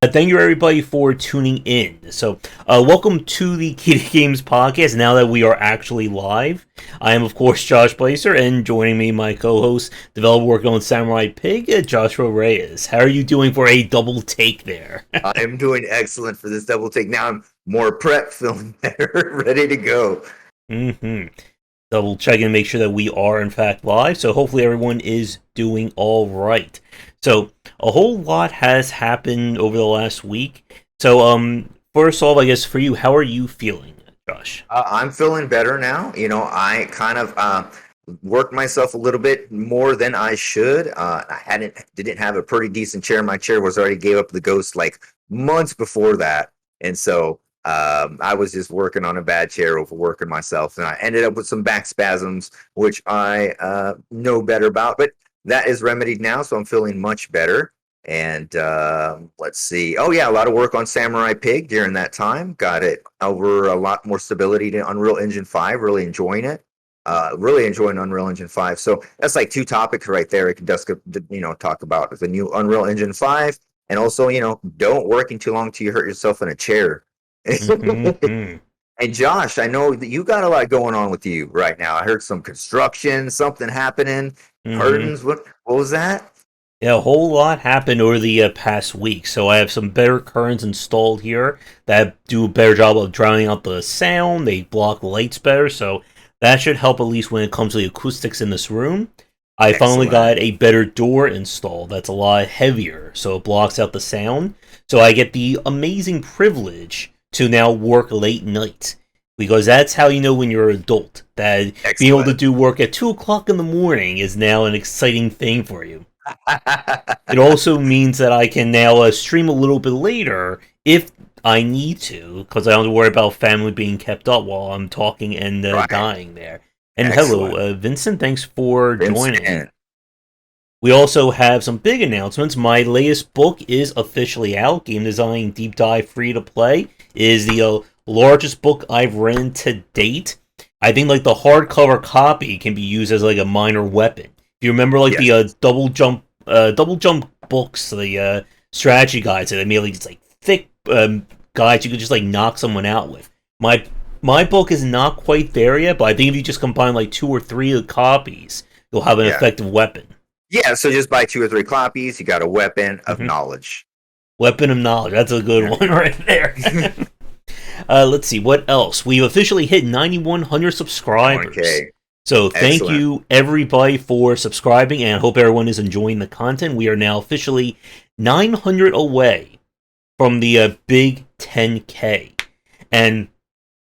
Thank you, everybody, for tuning in. Welcome to the Videogames podcast. Now that we are actually live, I am, of course, Josh Blazer, and joining me, my co-host, developer working on Samurai Pig, Joshua Reyes. How are you doing for a double take there? I am doing excellent for this double take. Now I'm more prepped, feeling better, ready to go. Mm-hmm. Double checking to make sure that we are, in fact, live. So hopefully everyone is doing all right. So a whole lot has happened over the last week. First off, I guess for you, how are you feeling, Josh? I'm feeling better now. I kind of worked myself a little bit more than I should. Didn't have a pretty decent chair. My chair was already gave up the ghost like months before that, and so I was just working on a bad chair, overworking myself, and I ended up with some back spasms, which I know better about. But that is remedied now, so I'm feeling much better. And let's see. Oh yeah, a lot of work on Samurai Pig during that time. Got it over a lot more stability to Unreal Engine 5. Really enjoying it. Really enjoying Unreal Engine 5. So that's like two topics right there. I can just talk about the new Unreal Engine 5, and also don't working too long till you hurt yourself in a chair. Mm-hmm. And Josh, I know that you got a lot going on with you right now. I heard some construction, something happening, Mm-hmm. curtains. What was that? Yeah, a whole lot happened over the past week. So I have some better curtains installed here that do a better job of drowning out the sound. They block lights better, so that should help at least when it comes to the acoustics in this room. I finally Excellent. got a better door installed that's a lot heavier, so it blocks out the sound. So I get the amazing privilege to now work late night. Because that's how you know when you're an adult. That being able to Excellent. do work at 2 o'clock in the morning is now an exciting thing for you. It also means that I can now stream a little bit later if I need to, because I don't have to worry about family being kept up while I'm talking and Right. dying there. And hello, Excellent. Vincent, thanks for joining. Vincent. We also have some big announcements. My latest book is officially out. Game Design Deep Dive Free to Play it is the largest book I've written to date. I think like the hardcover copy can be used as like a minor weapon. If you remember like Yes. the double jump books, the strategy guides that they made like these like thick guides you could just like knock someone out with. My my book is not quite there yet, but I think if you just combine like 2 or 3 of the copies, you'll have an Yeah. effective weapon. Yeah. So just buy 2 or 3 copies. You got a weapon of Mm-hmm. knowledge. Weapon of knowledge. That's a good There you one go. right there. Let's see what else. We've officially hit 9,100 subscribers. 1K. So thank Excellent. you everybody for subscribing, and I hope everyone is enjoying the content. We are now officially 900 away from the big 10K, and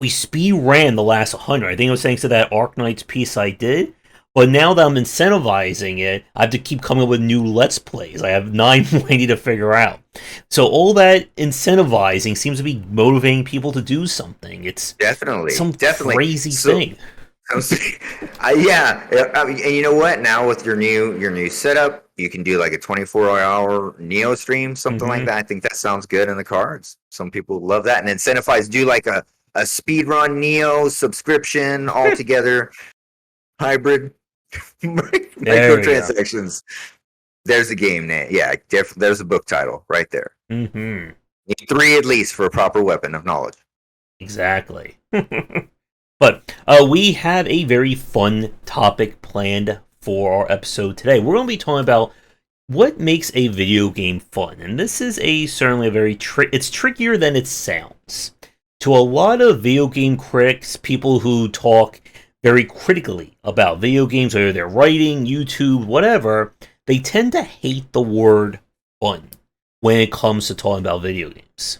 we speed ran the last 100. I think it was thanks to that Arc Knights piece I did. But now that I'm incentivizing it, I have to keep coming up with new Let's Plays. I have 9 more I need to figure out. So all that incentivizing seems to be motivating people to do something. It's Definitely. some Definitely. crazy So, thing. yeah. I mean, and you know what? Now with your new setup, you can do like a 24-hour Neo stream, something like Hmm. that. I think that sounds good in the cards. Some people love that, and incentivize do like a speed run Neo subscription altogether hybrid There we go. microtransactions. There's a game name. Yeah, there's a book title right there. Hmm. Need 3 at least for a proper weapon of knowledge. Exactly. But we have a very fun topic planned for our episode today. We're going to be talking about what makes a video game fun, and this is a certainly a very it's trickier than it sounds. To a lot of video game critics, people who talk very critically about video games, whether they're writing, YouTube, whatever, they tend to hate the word fun when it comes to talking about video games.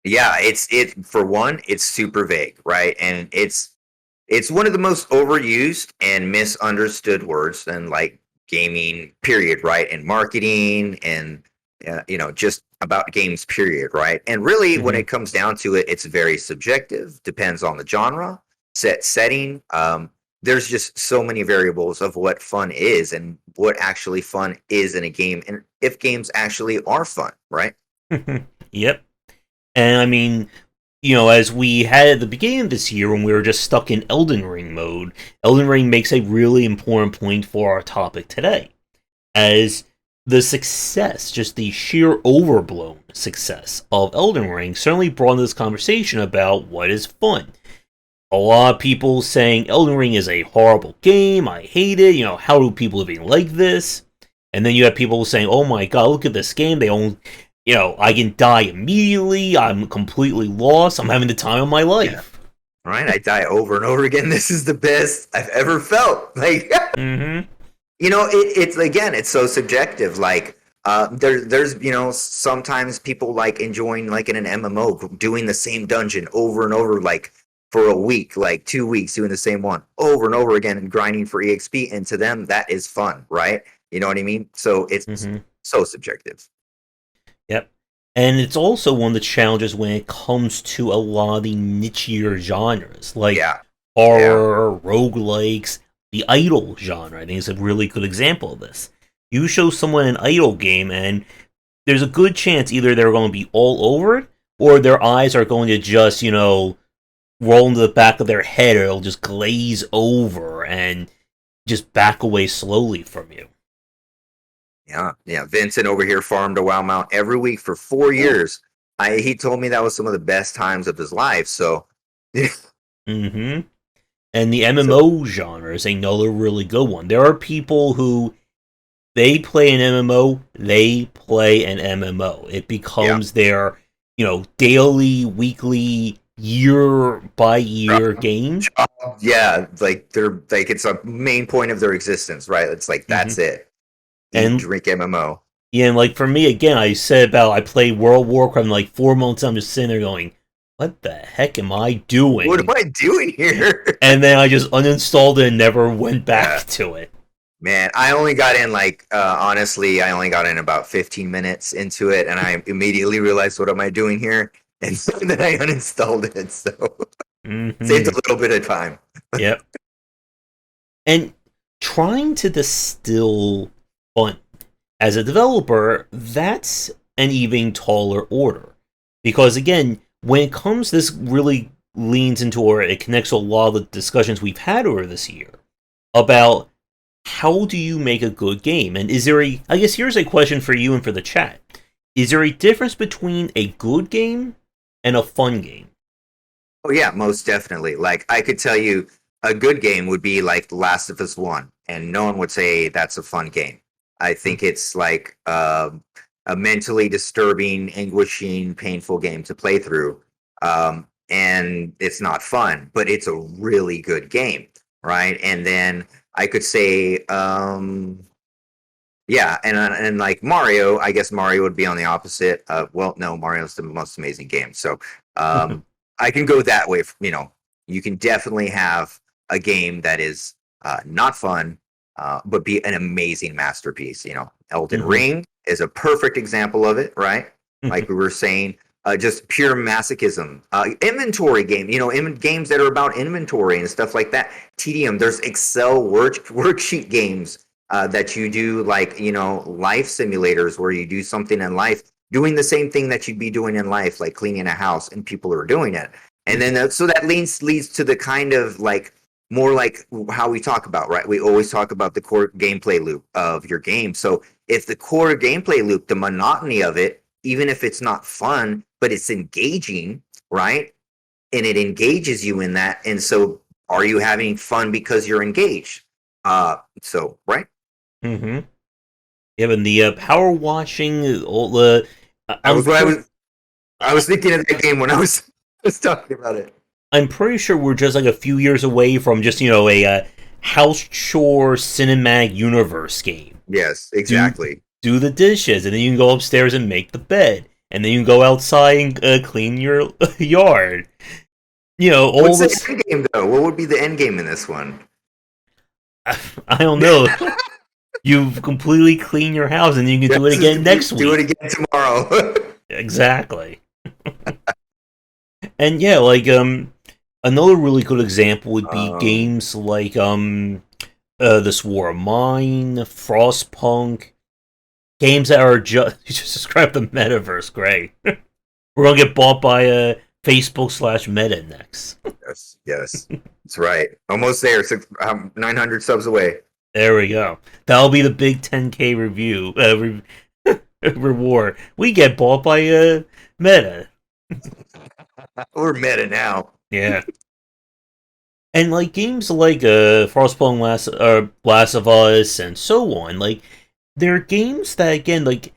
Yeah, it for one, it's super vague, right? And it's one of the most overused and misunderstood words in like gaming, period, right? And marketing and just about games, period, right? And really, when Hmm. it comes down to it, it's very subjective. Depends on the genre, setting. There's just so many variables of what fun is and what actually fun is in a game, and if games actually are fun, right? Yep. And I mean, as we had at the beginning of this year when we were just stuck in Elden Ring mode, Elden Ring makes a really important point for our topic today. As the success, just the sheer overblown success of Elden Ring, certainly brought into this conversation about what is fun. A lot of people saying Elden Ring is a horrible game, I hate it, how do people even like this? And then you have people saying, oh my god, look at this game, they only, I can die immediately, I'm completely lost, I'm having the time of my life. Yeah. Right, I die over and over again. This is the best I've ever felt. Like, it's again, it's so subjective. Like, there's sometimes people like enjoying like in an MMO doing the same dungeon over and over, like for a week, like 2 weeks, doing the same one over and over again and grinding for EXP. And to them, that is fun, right? You know what I mean? So it's so subjective. Yep. And it's also one of the challenges when it comes to a lot of the nichier genres, like horror, roguelikes, the idle genre. I think is a really good example of this. You show someone an idle game, and there's a good chance either they're going to be all over it, or their eyes are going to just, roll into the back of their head, or it'll just glaze over and just back away slowly from you. Yeah. Vincent over here farmed a WoW mount every week for 4 years. He told me that was some of the best times of his life. So, And the MMO genre is another really good one. There are people who they play an MMO, they play an MMO. It becomes their, daily, weekly, year by year game. Yeah, like they're like it's a main point of their existence, right? It's like that's it. And drink MMO. Yeah, and like for me again, I said about I played World of Warcraft and like 4 months I'm just sitting there going, what the heck am I doing? What am I doing here? And then I just uninstalled it and never went back to it. Man, I only got in honestly, I only got in about 15 minutes into it, and I immediately realized, what am I doing here? And so then I uninstalled it, so saved a little bit of time. Yep. And trying to distill fun as a developer, that's an even taller order. Because again, when it comes, this really leans into, or it connects to a lot of the discussions we've had over this year about how do you make a good game? And is there I guess here's a question for you and for the chat. Is there a difference between a good game and a fun game? Oh yeah, most definitely. Like, I could tell you a good game would be like The Last of Us 1, and no one would say that's a fun game. I think it's like a mentally disturbing, anguishing, painful game to play through. And it's not fun, but it's a really good game, right? And then I could say, and like Mario, I guess Mario would be on the opposite. Well, no, Mario's the most amazing game. So I can go that way. You can definitely have a game that is not fun, but be an amazing masterpiece. Elden Ring is a perfect example of it, right? Like we were saying, just pure masochism. Inventory game, games that are about inventory and stuff like that. Tedium. There's Excel worksheet games that you do, like, life simulators where you do something in life, doing the same thing that you'd be doing in life, like cleaning a house, and people are doing it. And then so that leads to the kind of like more like how we talk about, right? We always talk about the core gameplay loop of your game. So if the core gameplay loop, the monotony of it, even if it's not fun, but it's engaging, right? And it engages you in that. And so are you having fun because you're engaged? So, right? Yeah, and the power washing, all the... I was thinking of that game when I was talking about it. I'm pretty sure we're just like a few years away from just, a house chore cinematic universe game. Yes, exactly. Do the dishes, and then you can go upstairs and make the bed, and then you can go outside and clean your yard. What's the end game, though? What would be the end game in this one? I don't know. You've completely cleaned your house, and you can do it again next week. Do it again tomorrow. Exactly. And yeah, like another really good example would be games like This War of Mine, Frostpunk, games that are just you just described the metaverse, Gray. We're gonna get bought by Facebook/Meta next. Yes, that's right. Almost there. 900 subs away. There we go. That'll be the big 10K review reward. We get bought by Meta. We're meta now. Yeah. And like games like Frostpunk Last of Us and so on, like they're games that again, like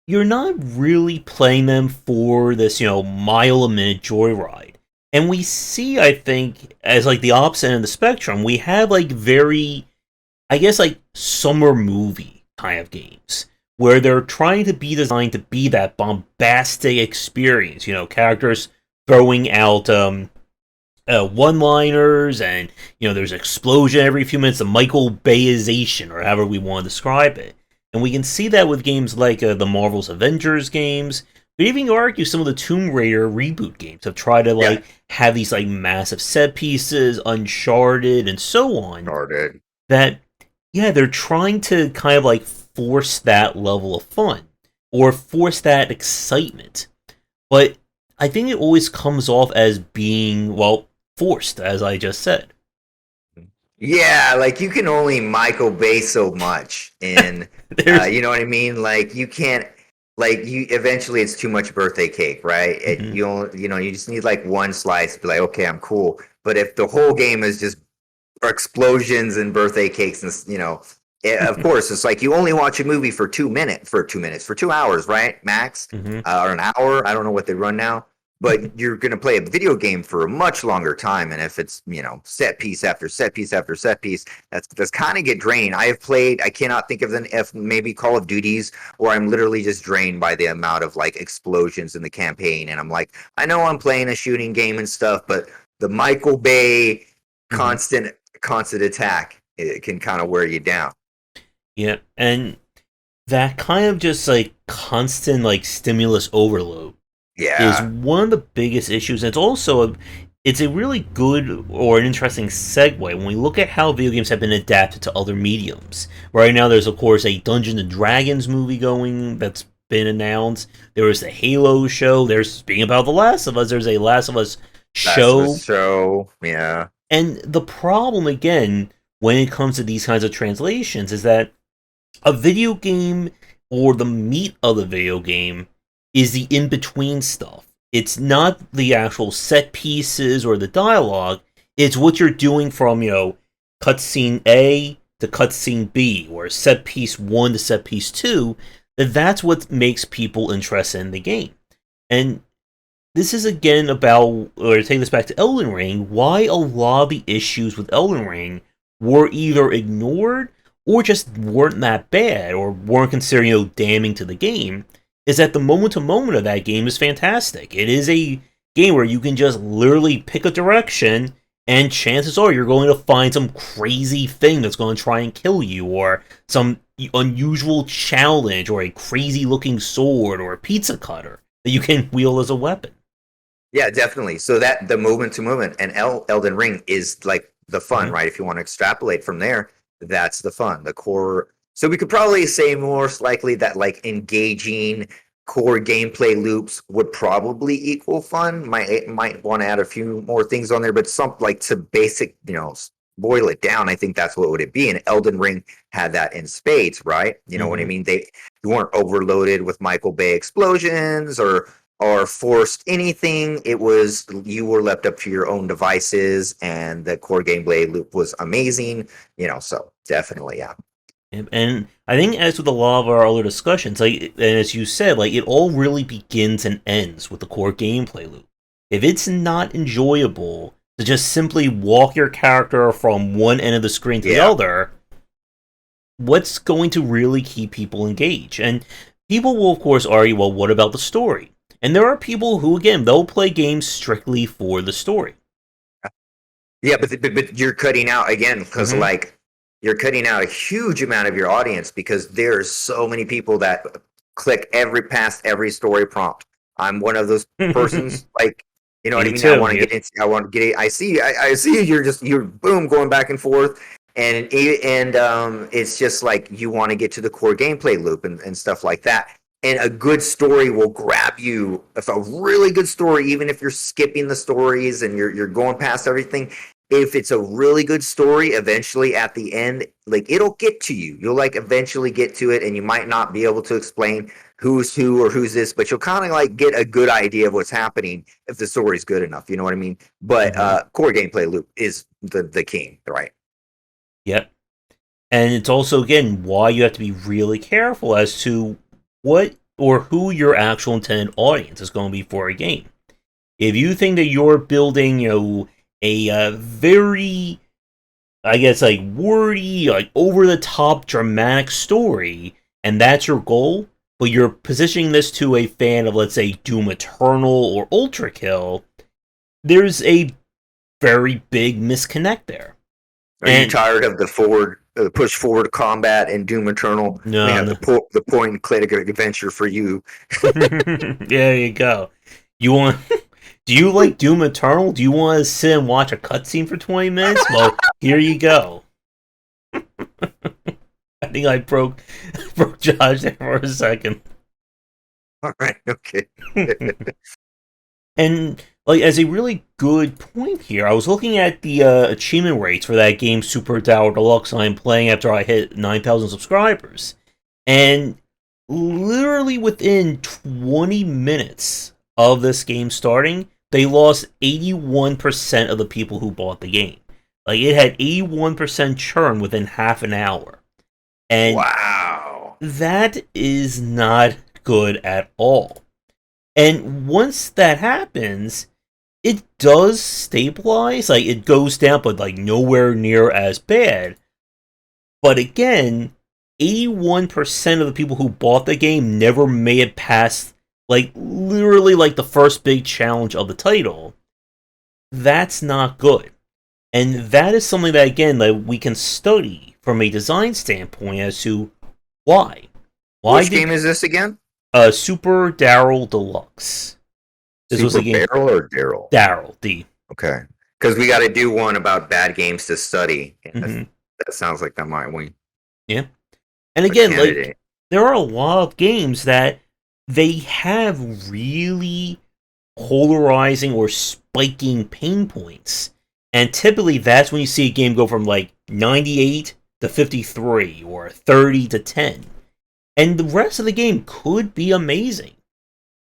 you're not really playing them for this, mile a minute joyride. And we see, I think, as like the opposite end of the spectrum, we have like very, I guess, like summer movie kind of games where they're trying to be designed to be that bombastic experience. Characters throwing out one-liners, and there's an explosion every few minutes, the Michael Bayization, or however we want to describe it. And we can see that with games like the Marvel's Avengers games, but even argue some of the Tomb Raider reboot games have tried to have these like massive set pieces, Uncharted, and so on. Uncharted. That they're trying to kind of like force that level of fun or force that excitement, but I think it always comes off as being forced, as I just said. Yeah, like you can only Michael Bay so much, and you know what I mean. Like you can't, like you. Eventually, it's too much birthday cake, right? You just need like one slice. Be like, okay, I'm cool. But if the whole game is just explosions and birthday cakes, and of course, it's like you only watch a movie for 2 minutes, for 2 hours, right? Max, or an hour. I don't know what they run now. But you're going to play a video game for a much longer time, and if it's set piece after set piece after set piece, that's kind of get draining. I have played, I cannot think of maybe Call of Duties, where I'm literally just drained by the amount of like explosions in the campaign, and I'm like, I know I'm playing a shooting game and stuff, but the Michael Bay constant attack, it can kind of wear you down. Yeah, and that kind of just like constant like stimulus overload is one of the biggest issues. And it's a really good or an interesting segue when we look at how video games have been adapted to other mediums. Right now, there's of course a Dungeons and Dragons movie going that's been announced. There was the Halo show. There's, speaking about The Last of Us, there's a Last of Us show. Yeah. And the problem again when it comes to these kinds of translations is that a video game, or the meat of the video game, is the in-between stuff. It's not the actual set pieces or the dialogue. It's what you're doing from, cutscene A to cutscene B, or set piece 1 to set piece 2. That's what makes people interested in the game. And this is again about, or to take this back to Elden Ring, why a lot of the issues with Elden Ring were either ignored or just weren't that bad, or weren't considered, damning to the game, is that the moment-to-moment of that game is fantastic. It is a game where you can just literally pick a direction, and chances are you're going to find some crazy thing that's going to try and kill you, or some unusual challenge, or a crazy-looking sword, or a pizza cutter that you can wield as a weapon. Yeah, definitely. So that the moment-to-moment and Elden Ring is like the fun, right? If you want to extrapolate from there, that's the fun, the core. So we could probably say most likely that like engaging core gameplay loops would probably equal fun. Might want to add a few more things on there, but some like to basic, boil it down, I think that's what would it be. And Elden Ring had that in spades, right? You know what I mean? You weren't overloaded with Michael Bay explosions or forced anything. It was, you were left up to your own devices, and the core gameplay loop was amazing. So definitely, yeah. And I think, as with a lot of our other discussions, and as you said, it all really begins and ends with the core gameplay loop. If it's not enjoyable to just simply walk your character from one end of the screen to the other, what's going to really keep people engaged? And people will, of course, argue, well, what about the story? And there are people who, again, they'll play games strictly for the story. Yeah, but you're cutting out, again, because you're cutting out a huge amount of your audience, because there's so many people that click past every story prompt. I'm one of those persons, you know what I mean? I want to get into. I want to get it. I see. You're boom going back and forth, and it's just like you want to get to the core gameplay loop and stuff like that. And a good story will grab you. If a really good story, even if you're skipping the stories and you're going past everything, if it's a really good story, eventually at the end, like it'll get to you. You'll like eventually get to it, and you might not be able to explain who's who or who's this, but you'll kind of like get a good idea of what's happening if the story's good enough. You know what I mean? But Hmm. core gameplay loop is the king, right? Yep. And it's also, again, why you have to be really careful as to what or who your actual intended audience is going to be for a game. If you think that you're building, a very, I guess, like wordy, like over the top, dramatic story, and that's your goal, but you're positioning this to a fan of, let's say, Doom Eternal or Ultra Kill, there's a very big misconnect there. Are you And tired of the push forward combat in Doom Eternal? We no, have no. the point and click adventure for you. There you go. You want? Do you like Doom Eternal? Do you want to sit and watch a cutscene for 20 minutes? Well, here you go. I think I broke Josh there for a second. All right, okay. And like as a really good point here, I was looking at the achievement rates for that game Super Tower Deluxe I'm playing after I hit 9,000 subscribers, and literally within 20 minutes of this game starting, they lost 81% of the people who bought the game. Like it had 81% churn within half an hour, and Wow. that is not good at all. And once that happens, it does stabilize. Like it goes down, but like nowhere near as bad. But again, 81% of the people who bought the game never made it past like literally like the first big challenge of the title. That's not good. And that is something that again that we can study from a design standpoint as to why. Why Which did game is this again? Super Daryl Deluxe? This was Super a game Barrel or Daryl? Daryl D. Okay. Because we got to do one about bad games to study. And Mm-hmm. that sounds like that might win Yeah. And a again, like candidate. there are a lot of games that they have really polarizing or spiking pain points. And typically that's when you see a game go from like 98 to 53 or 30 to 10. And the rest of the game could be amazing.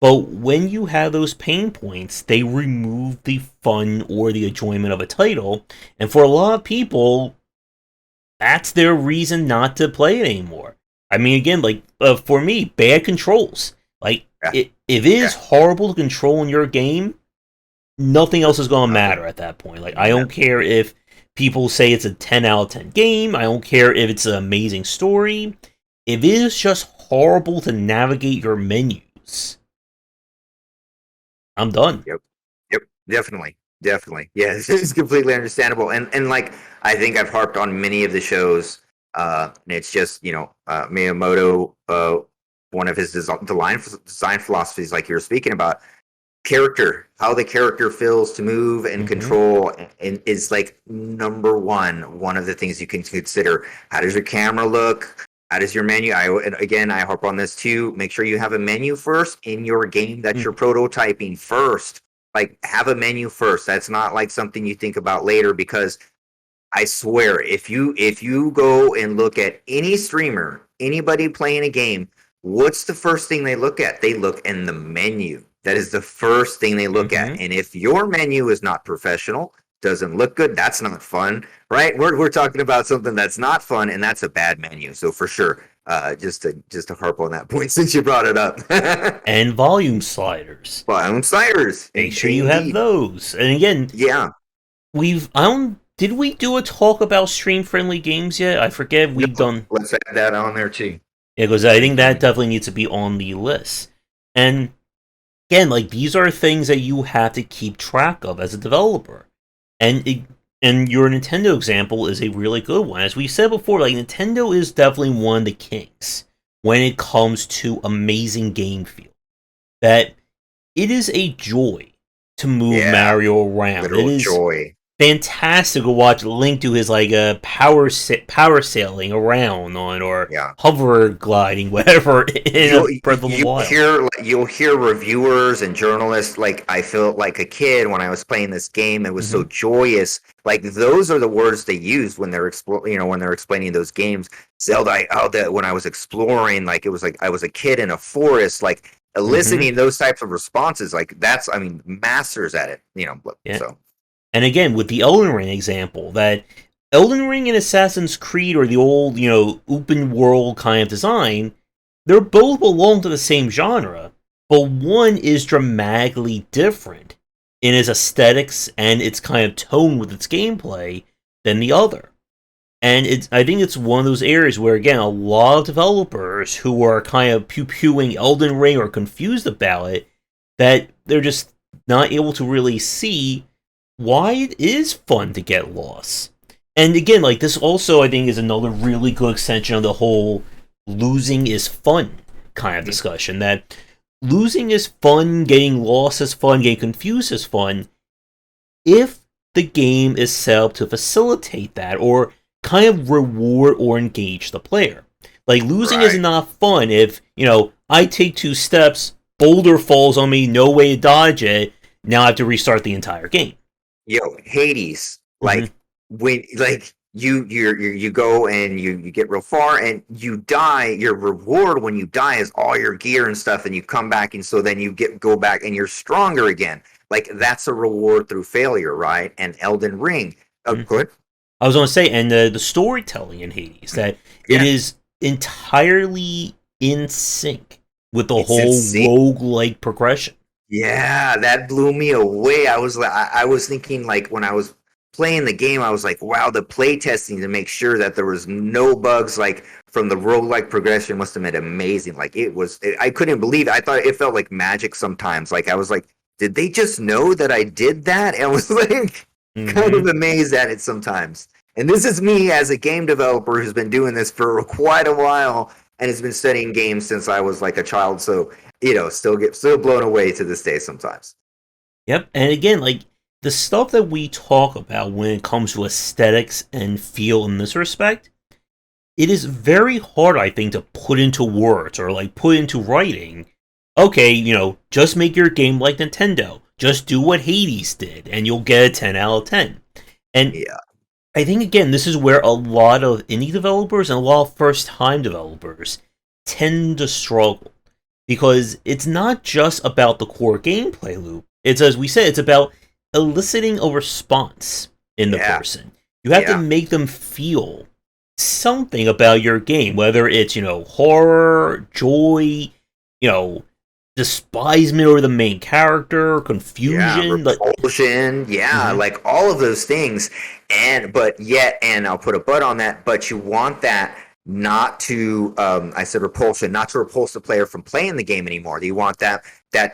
But when you have those pain points, they remove the fun or the enjoyment of a title. And for a lot of people, that's their reason not to play it anymore. I mean, again, like for me, bad controls. Like, Yeah. if it is Yeah. horrible to control in your game, nothing else is going to Nothing. matter at that point. Like, I don't care if people say it's a 10 out of 10 game. I don't care if it's an amazing story. If it is just horrible to navigate your menus, I'm done. Yep. Yep. Definitely. Definitely. Yeah, it's completely understandable. And like I think I've harped on many of the shows. And it's just, Miyamoto, one of his design philosophies, like you were speaking about, character, how the character feels to move and Mm-hmm. control, and is like number one of the things you can consider. How does your camera look? How does your menu? I harp on this too. Make sure you have a menu first in your game that you're prototyping first. Like have a menu first. That's not like something you think about later, because I swear, if you go and look at any streamer, anybody playing a game, what's the first thing they look at? They look in the menu. That is the first thing they look at. Mm-hmm. And if your menu is not professional, doesn't look good, that's not fun, right? We're talking about something that's not fun, and that's a bad menu. So for sure, just to harp on that point since you brought it up. And volume sliders. Bottom sliders, Make sure you have indeed. those. And again, Yeah. I don't, did we do a talk about stream friendly games yet? I forget if No, we've done. let's add that on there too. Yeah, because I think that definitely needs to be on the list. And again, like these are things that you have to keep track of as a developer. And your Nintendo example is a really good one. As we said before, like Nintendo is definitely one of the kings when it comes to amazing game feel. That it is a joy to move Yeah, Mario around. It literal is joy. fantastic to watch Link do his like power sailing around on or Yeah. hover gliding, whatever, in a You'll Breath of the Wild. you'll hear reviewers and journalists like I felt like a kid when I was playing this game. It was so Hmm. joyous. Like those are the words they use when they're when they're explaining those games. Zelda, that when I was exploring, like it was like I was a kid in a forest, like Hmm. eliciting those types of responses. Like that's, I mean, masters at it. Yeah. So And again, with the Elden Ring example, that Elden Ring and Assassin's Creed or the old, open world kind of design, they're both belong to the same genre, but one is dramatically different in its aesthetics and its kind of tone with its gameplay than the other. And I think it's one of those areas where, again, a lot of developers who are kind of pew-pewing Elden Ring or confused about it, that they're just not able to really see why it is fun to get lost. And again, like this also I think is another really good extension of the whole losing is fun kind of discussion. That losing is fun, getting lost is fun, getting confused is fun, if the game is set up to facilitate that or kind of reward or engage the player. Like losing is right. not fun if, I take 2 steps, boulder falls on me, no way to dodge it, now I have to restart the entire game. Yo, Hades, Hmm. like when like you go and you get real far and you die, your reward when you die is all your gear and stuff, and you come back, and so then you go back and you're stronger again. Like that's a reward through failure, right? And Elden Ring. Oh, good. I was going to say, and the storytelling in Hades, that it Yeah, is entirely in sync with the it's whole insane. rogue-like progression. Yeah, that blew me away. I was like, I was thinking like when I was playing the game, I was like, wow, the play testing to make sure that there was no bugs like from the roguelike progression must have been amazing. Like I couldn't believe it. I thought it felt like magic sometimes. Like I was like, did they just know that I did that? And I was like kind of Hmm. amazed at it sometimes. And this is me as a game developer who's been doing this for quite a while and has been studying games since I was like a child. So still blown away to this day sometimes. Yep, and again, like the stuff that we talk about when it comes to aesthetics and feel in this respect, it is very hard, I think, to put into words or like put into writing. Okay, just make your game like Nintendo. Just do what Hades did, and you'll get a 10 out of 10. And Yeah, I think again, this is where a lot of indie developers and a lot of first-time developers tend to struggle because it's not just about the core gameplay loop. It's, as we said, it's about eliciting a response in the yeah, person. You have to yeah, make them feel something about your game, whether it's horror, joy, you know despisement over the main character, yeah. confusion. Like, Repulsion, yeah, mhm, like all of those things. And I'll put a but on that. But you want that not to, I said repulsion, not to repulse the player from playing the game anymore. You want that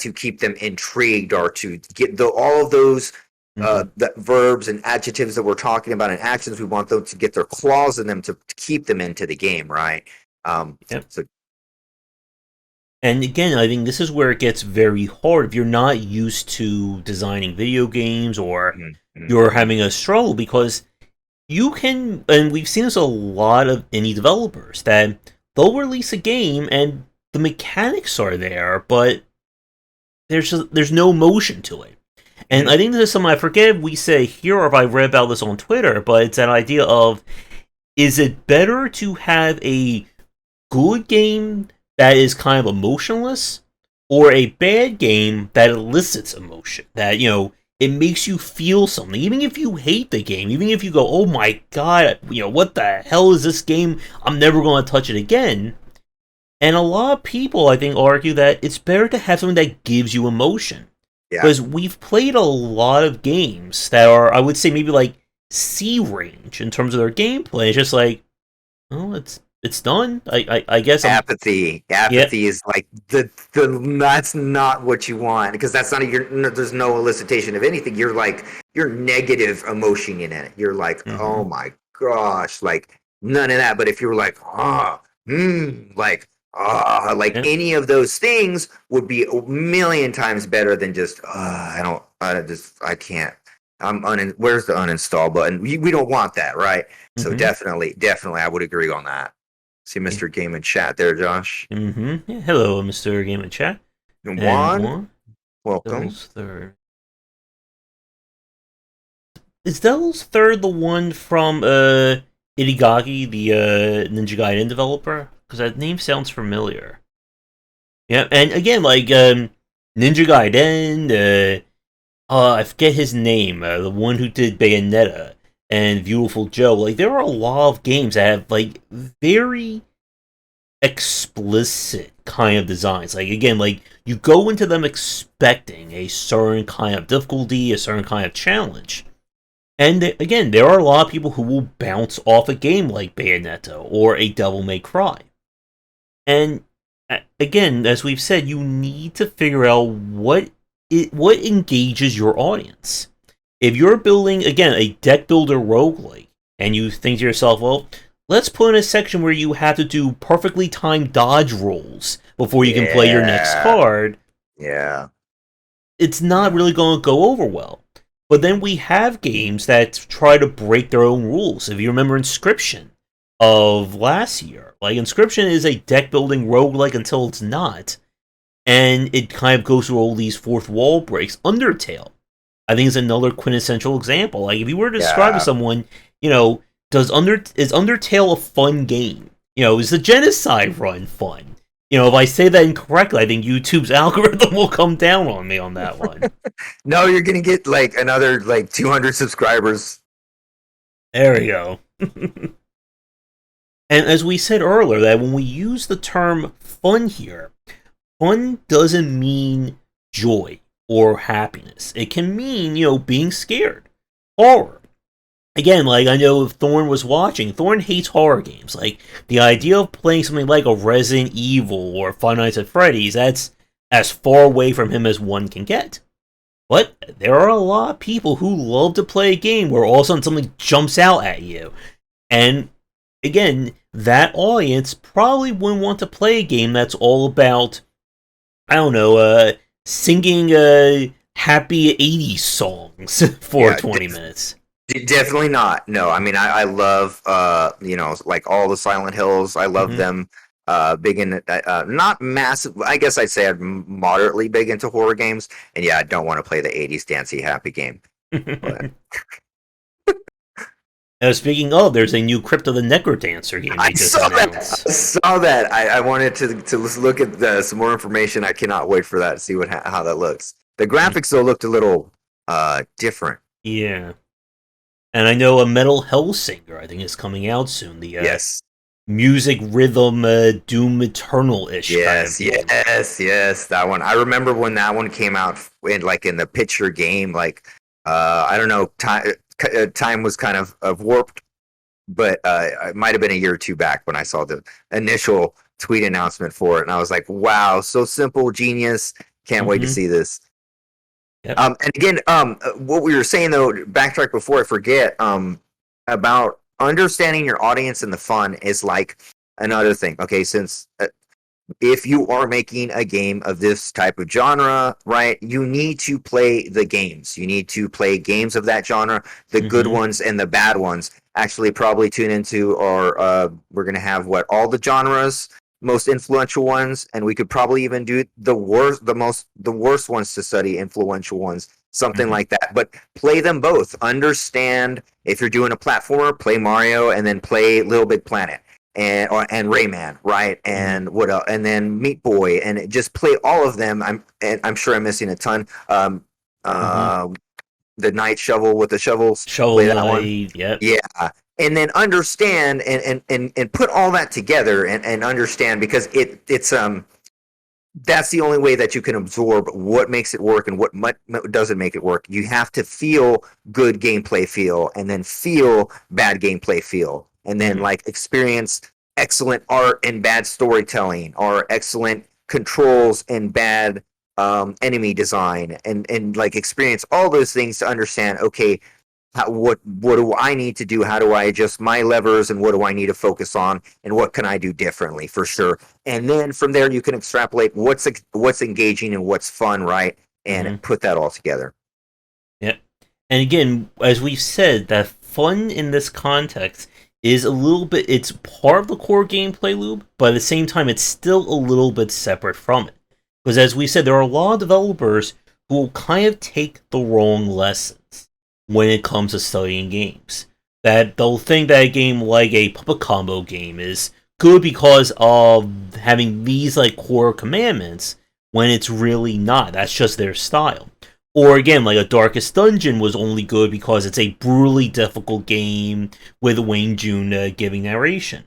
to keep them intrigued or to get all of those mhm. the verbs and adjectives that we're talking about and actions. We want them to get their claws in them to keep them into the game, right? Yep. So And again, I think this is where it gets very hard if you're not used to designing video games or mhm, mhm, you're mhm. having a struggle because you can, and we've seen this a lot of indie developers that they'll release a game and the mechanics are there, but there's no motion to it. And Mhm. I think this is something I forget if we say here or if I read about this on Twitter, but it's that idea of is it better to have a good game that is kind of emotionless or a bad game that elicits emotion that it makes you feel something even if you hate the game, even if you go, oh my god, what the hell is this game, I'm never going to touch it again. And a lot of people, I think, argue that it's better to have something that gives you emotion Yeah. because we've played a lot of games that are, I would say, maybe like C range in terms of their gameplay. It's just like, oh, it's done. I guess I'm. Apathy. Yeah. Apathy is like the that's not what you want because that's not there's no elicitation of anything. You're negative emotion in it. You're like, Hmm. oh my gosh, like none of that. But if you're like, like Yeah. any of those things would be a million times better than just I can't. Where's the uninstall button? We don't want that, right? So Mm-hmm. definitely, I would agree on that. See Yeah. Mr. Game in chat there, Josh. Mm-hmm. Yeah. Hello, Mr. Game and Chat. And And Juan, one. welcome. Devil's Third. Is Devil's Third the one from Itagaki, the Ninja Gaiden developer? Because that name sounds familiar. Yeah, and again, like Ninja Gaiden, I forget his name, the one who did Bayonetta and Beautiful Joe. Like, there are a lot of games that have like very explicit kind of designs. Like, again, like you go into them expecting a certain kind of difficulty, a certain kind of challenge. And again, there are a lot of people who will bounce off a game like Bayonetta or a Devil May Cry. And again, as we've said, you need to figure out what engages your audience. If you're building, again, a deck builder roguelike, and you think to yourself, well, let's put in a section where you have to do perfectly timed dodge rolls before you can play your next Yeah, card, yeah, it's not really going to go over well. But then we have games that try to break their own rules. If you remember Inscription of last year, like Inscription is a deck building roguelike until it's not, and it kind of goes through all these fourth wall breaks. Undertale, I think, is another quintessential example. Like if you were to describe to yeah. someone, is Undertale a fun game? Is the Genocide run fun? If I say that incorrectly, I think YouTube's algorithm will come down on me on that one. No, you're gonna get like another like 200 subscribers. There we go. And as we said earlier, that when we use the term fun here, fun doesn't mean joy or happiness. It can mean, being scared. Horror. Again, like I know if Thorn was watching, Thorn hates horror games. Like the idea of playing something like a Resident Evil or Five Nights at Freddy's, that's as far away from him as one can get. But there are a lot of people who love to play a game where all of a sudden something jumps out at you. And again, that audience probably wouldn't want to play a game that's all about, I don't know, singing happy 80s songs for Yeah, 20 minutes. definitely not. No, I mean I love like all the Silent Hills. I love Mm-hmm. them. Big in not massive. I guess I'd say I'm moderately big into horror games. And yeah, I don't want to play the '80s dancey happy game. But Speaking of, there's a new Crypt of the Necrodancer game I they just saw that. announced. I saw that. I wanted to look at some more information. I cannot wait for that to see how that looks. The graphics though looked a little different. Yeah. And I know a Metal Hellsinger, I think, is coming out soon. The Yes. music rhythm Doom Eternal ish kind of Yes, game. yes, that one. I remember when that one came out in the picture game. Like, I don't know, time was kind of warped, but it might have been a year or two back when I saw the initial tweet announcement for it, and I was like, wow, so simple, genius. Can't wait to Mm-hmm. see this. Yep. And again, what we were saying though, backtrack before I forget, about understanding your audience and the fun is like another thing. Okay, since if you are making a game of this type of genre, right, you need to play the games. You need to play games of that genre, the good Mm-hmm. ones and the bad ones. Actually, probably tune into our. We're gonna have all the genres, most influential ones, and we could probably even do the worst ones to study, influential ones, something Mm-hmm. like that. But play them both. Understand if you're doing a platformer, play Mario, and then play Little Big Planet and Rayman, right? Mm-hmm. And what else? And then Meat Boy, and just play all of them. I'm sure I'm missing a ton. Mm-hmm. Uh, the Night Shovel with the shovels, Shovel play that one. Knight, yep. Yeah, and then understand and put all that together and understand because it's that's the only way that you can absorb what makes it work and what doesn't make it work. You have to feel good gameplay feel and then feel bad gameplay feel and then Mm-hmm. like experience excellent art and bad storytelling or excellent controls and bad enemy design and like experience all those things to understand okay what do I need to do? How do I adjust my levers and what do I need to focus on and what can I do differently for sure? And then from there you can extrapolate what's engaging and what's fun, right? And Mm-hmm. put that all together. Yep. And again, as we've said, that fun in this context is a little bit, it's part of the core gameplay loop, but at the same time, it's still a little bit separate from it. Because as we said, there are a lot of developers who will kind of take the wrong lessons when it comes to studying games. That they'll think that a game like a puppet combo game is good because of having these like core commandments when it's really not. That's just their style. Or again, like a Darkest Dungeon was only good because it's a brutally difficult game with Wayne June giving narration.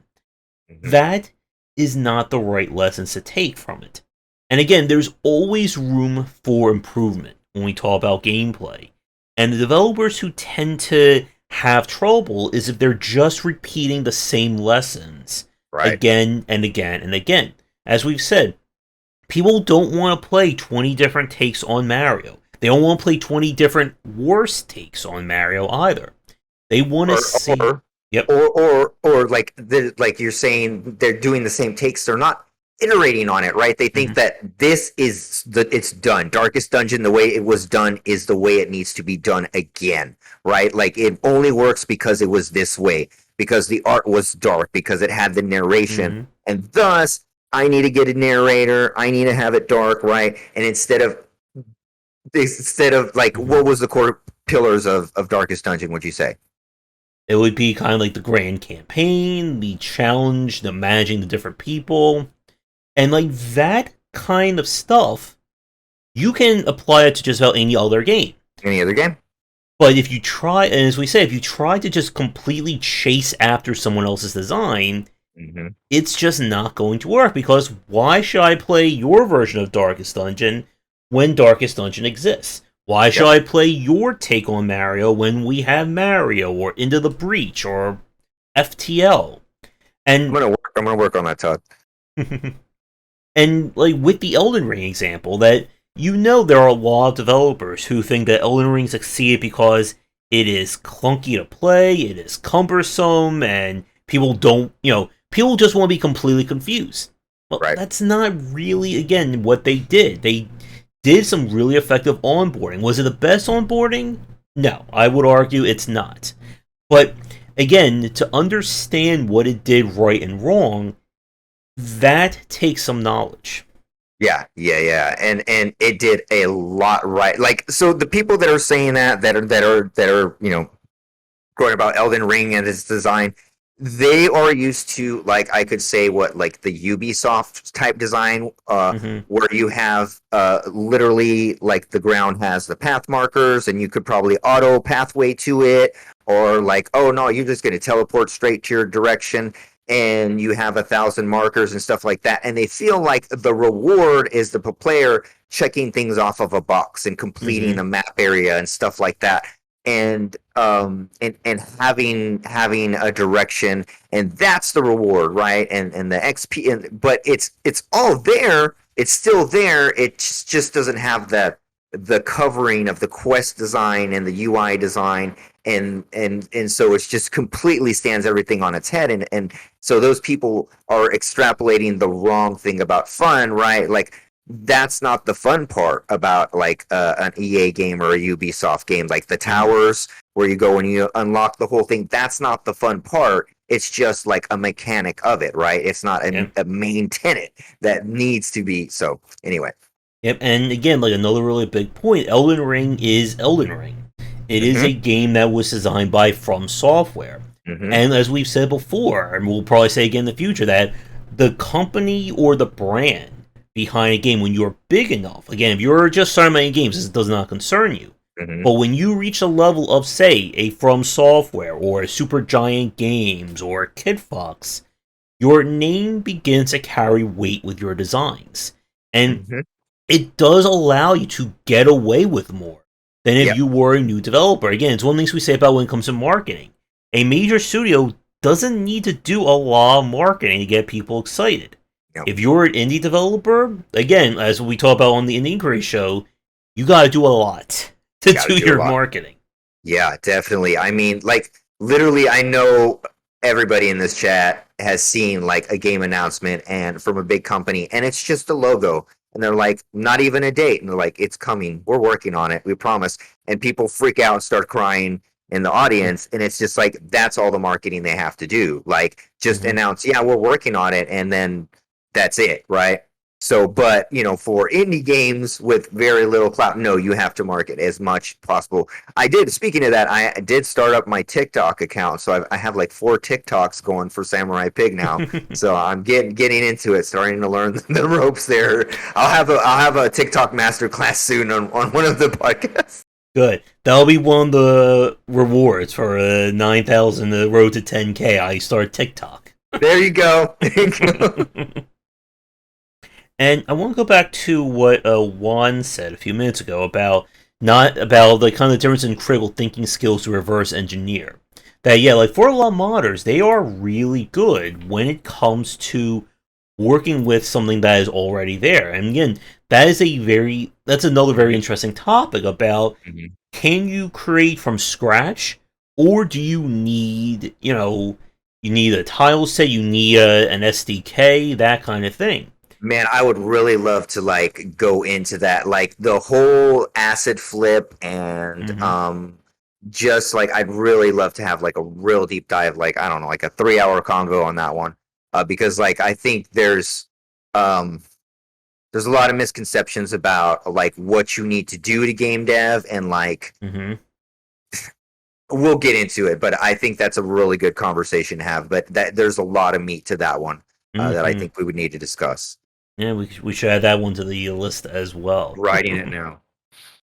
Mhm. That is not the right lessons to take from it. And again, there's always room for improvement when we talk about gameplay. And the developers who tend to have trouble is if they're just repeating the same lessons Right. again and again and again. As we've said, people don't want to play 20 different takes on Mario. They don't want to play 20 different worst takes on Mario either. They want to Or see. or Yep. or like like you're saying they're doing the same takes. They're not iterating on it, right? They think Mhm. that this is it's done. Darkest Dungeon, the way it was done is the way it needs to be done again, right? Like it only works because it was this way, because the art was dark, because it had the narration, Mhm. and thus I need to get a narrator. I need to have it dark, right? And instead of like, Mhm. what was the core pillars of Darkest Dungeon? Would you say? It would be kind of like the grand campaign, the challenge, the managing the different people, and like that kind of stuff. You can apply it to just about any other game. Any other game? But if you try, and as we say, if you try to just completely chase after someone else's design, Mm-hmm. it's just not going to work because why should I play your version of Darkest Dungeon when Darkest Dungeon exists? Why should Yep. I play your take on Mario when we have Mario or Into the Breach or FTL? And I'm gonna work on that, Todd. and like with the Elden Ring example, that there are a lot of developers who think that Elden Ring succeeded because it is clunky to play, it is cumbersome, and people just want to be completely confused. Well, Right. that's not really again what they did. They did some really effective onboarding. Was it the best onboarding? No, I would argue it's not. But again, to understand what it did right and wrong, that takes some knowledge. Yeah, and it did a lot right. Like, so the people that are saying that are going about Elden Ring and its design, they are used to, like, I could say what, like the Ubisoft type design, Hmm. where you have literally like the ground has the path markers and you could probably auto pathway to it, or like, oh no, you're just going to teleport straight to your direction, and you have 1,000 markers and stuff like that, and they feel like the reward is the player checking things off of a box and completing Hmm. the map area and stuff like that, and having a direction, and that's the reward, right? And the XP, but it's all there, it's still there, it just doesn't have the covering of the quest design and the UI design, and so it's just completely stands everything on its head, and so those people are extrapolating the wrong thing about fun, right? Like, that's not the fun part about like an EA game or a Ubisoft game, like the Hmm. towers where you go and you unlock the whole thing. That's not the fun part. It's just like a mechanic of it, right? It's not Yeah. a main tenet that needs to be. So anyway. Yep. And again, like another really big point, Elden Ring is Elden Ring. It is Mm-hmm. a game that was designed by From Software. Mm-hmm. And as we've said before, and we'll probably say again in the future, that the company or the brand behind a game, when you're big enough, again, if you're just starting making games, this does not concern you. Mm-hmm. But when you reach a level of, say, a From Software or a Super Giant Games or Kid Fox, your name begins to carry weight with your designs. And Mm-hmm. it does allow you to get away with more than if Yep. you were a new developer. Again, it's one of the things we say about when it comes to marketing. A major studio doesn't need to do a lot of marketing to get people excited. Yep. If you're an indie developer, again, as we talk about on the Indie Inquiry show, you got to do a lot to Got to do do a your lot. marketing. Yeah, definitely. I mean, like, literally, I know everybody in this chat has seen like a game announcement and from a big company, and it's just a logo. And they're like, not even a date. And they're like, it's coming. We're working on it. We promise. And people freak out and start crying in the audience. And it's just like, that's all the marketing they have to do. Like, just Mm-hmm. announce, yeah, we're working on it. And then that's it. Right. So, but for indie games with very little clout, no, you have to market as much possible. I did. Speaking of that, I did start up my TikTok account, so I have like 4 TikToks going for Samurai Pig now. So I'm getting into it, starting to learn the ropes there. I'll have a TikTok masterclass soon on one of the podcasts. Good. That'll be one of the rewards for 9,000, the road to 10K. I start TikTok. There you go. There you go. And I want to go back to what Juan said a few minutes ago about not about the kind of difference in critical thinking skills to reverse engineer. That yeah, like for a lot of modders, they are really good when it comes to working with something that is already there. And again, that's another very interesting topic about Mhm. can you create from scratch, or do you need you need a tile set, you need an SDK, that kind of thing. Man, I would really love to like go into that, like the whole acid flip, and Hmm. just like I'd really love to have like a real deep dive, like I don't know, like a 3 hour convo on that one, because like I think um there's a lot of misconceptions about like what you need to do to game dev, and like Hmm. we'll get into it, but I think that's a really good conversation to have. But that there's a lot of meat to that one that I Hmm. think we would need to discuss. Yeah, we should add that one to the list as well. Writing it now.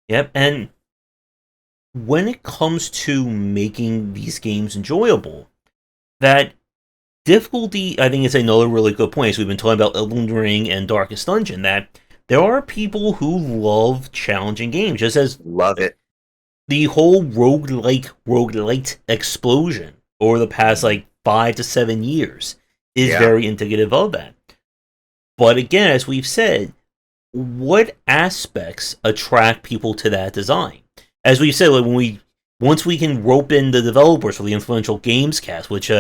Yep, and when it comes to making these games enjoyable, that difficulty, I think, is another really good point. As we've been talking about Elden Ring and Darkest Dungeon, that there are people who love challenging games, just as Love it. the whole roguelite explosion over the past Mhm. like 5 to 7 years is Yeah. very indicative of that. But again, as we've said, what aspects attract people to that design? As we've said, like once we can rope in the developers for the influential games cast, which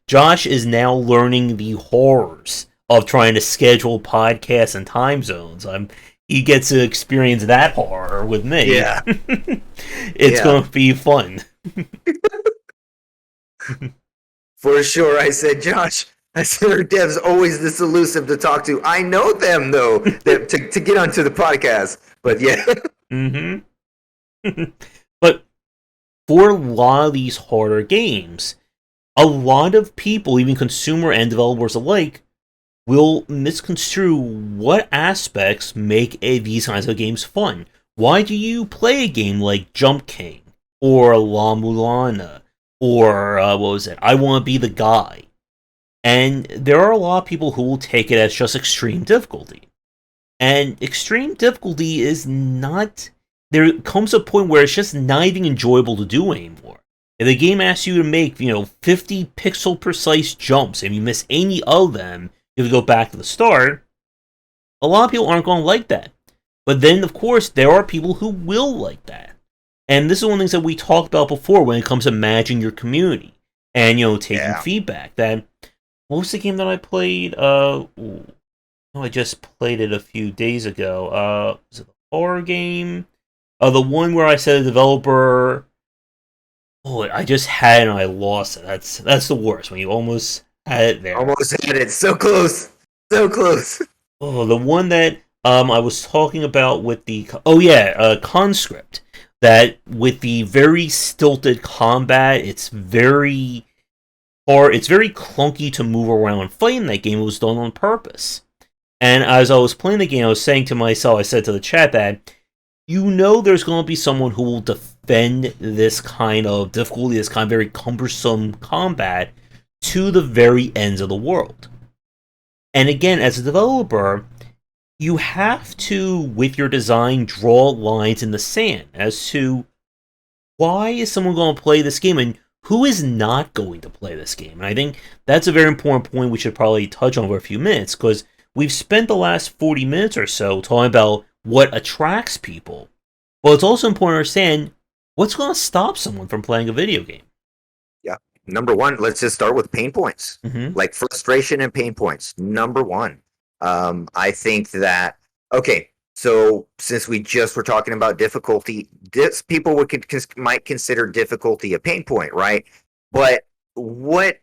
Josh is now learning the horrors of trying to schedule podcasts and time zones. He gets to experience that horror with me. Yeah. It's Yeah. going to be fun. For sure. I said, Josh, I said, our dev's always this elusive to talk to. I know them though, to get onto the podcast. But yeah. Hmm. But for a lot of these harder games, a lot of people, even consumer and developers alike, will misconstrue what aspects make these kinds of games fun. Why do you play a game like Jump King or La Mulana or what was it? I Want to Be the Guy. And there are a lot of people who will take it as just extreme difficulty. And extreme difficulty is not. There comes a point where it's just not even enjoyable to do anymore. If the game asks you to make, 50 pixel precise jumps and you miss any of them, you have to go back to the start. A lot of people aren't going to like that. But then, of course, there are people who will like that. And this is one of the things that we talked about before when it comes to managing your community and, taking Yeah. feedback. That what was the game that I played? I just played it a few days ago. Was it the horror game? The one where I said the developer. Oh, I just had it and I lost it. That's the worst when you almost had it there. Almost had it. So close. So close. Oh, the one that I was talking about with the conscript. That with the very stilted combat, it's very hard. It's very clunky to move around and fight in that game. It was done on purpose. And as I was playing the game, I was saying to myself, I said to the chat that there's going to be someone who will defend this kind of difficulty, this kind of very cumbersome combat to the very ends of the world. And again, as a developer, you have to, with your design, draw lines in the sand as to why is someone going to play this game and who is not going to play this game. And I think that's a very important point we should probably touch on for a few minutes, because we've spent the last 40 minutes or so talking about what attracts people. Well, it's also important to understand what's going to stop someone from playing a video game. Yeah. Number one, let's just start with pain points. Mm-hmm. Like frustration and pain points. Number one. I think that Okay, so since we just were talking about difficulty, this people might consider difficulty a pain point, right? But what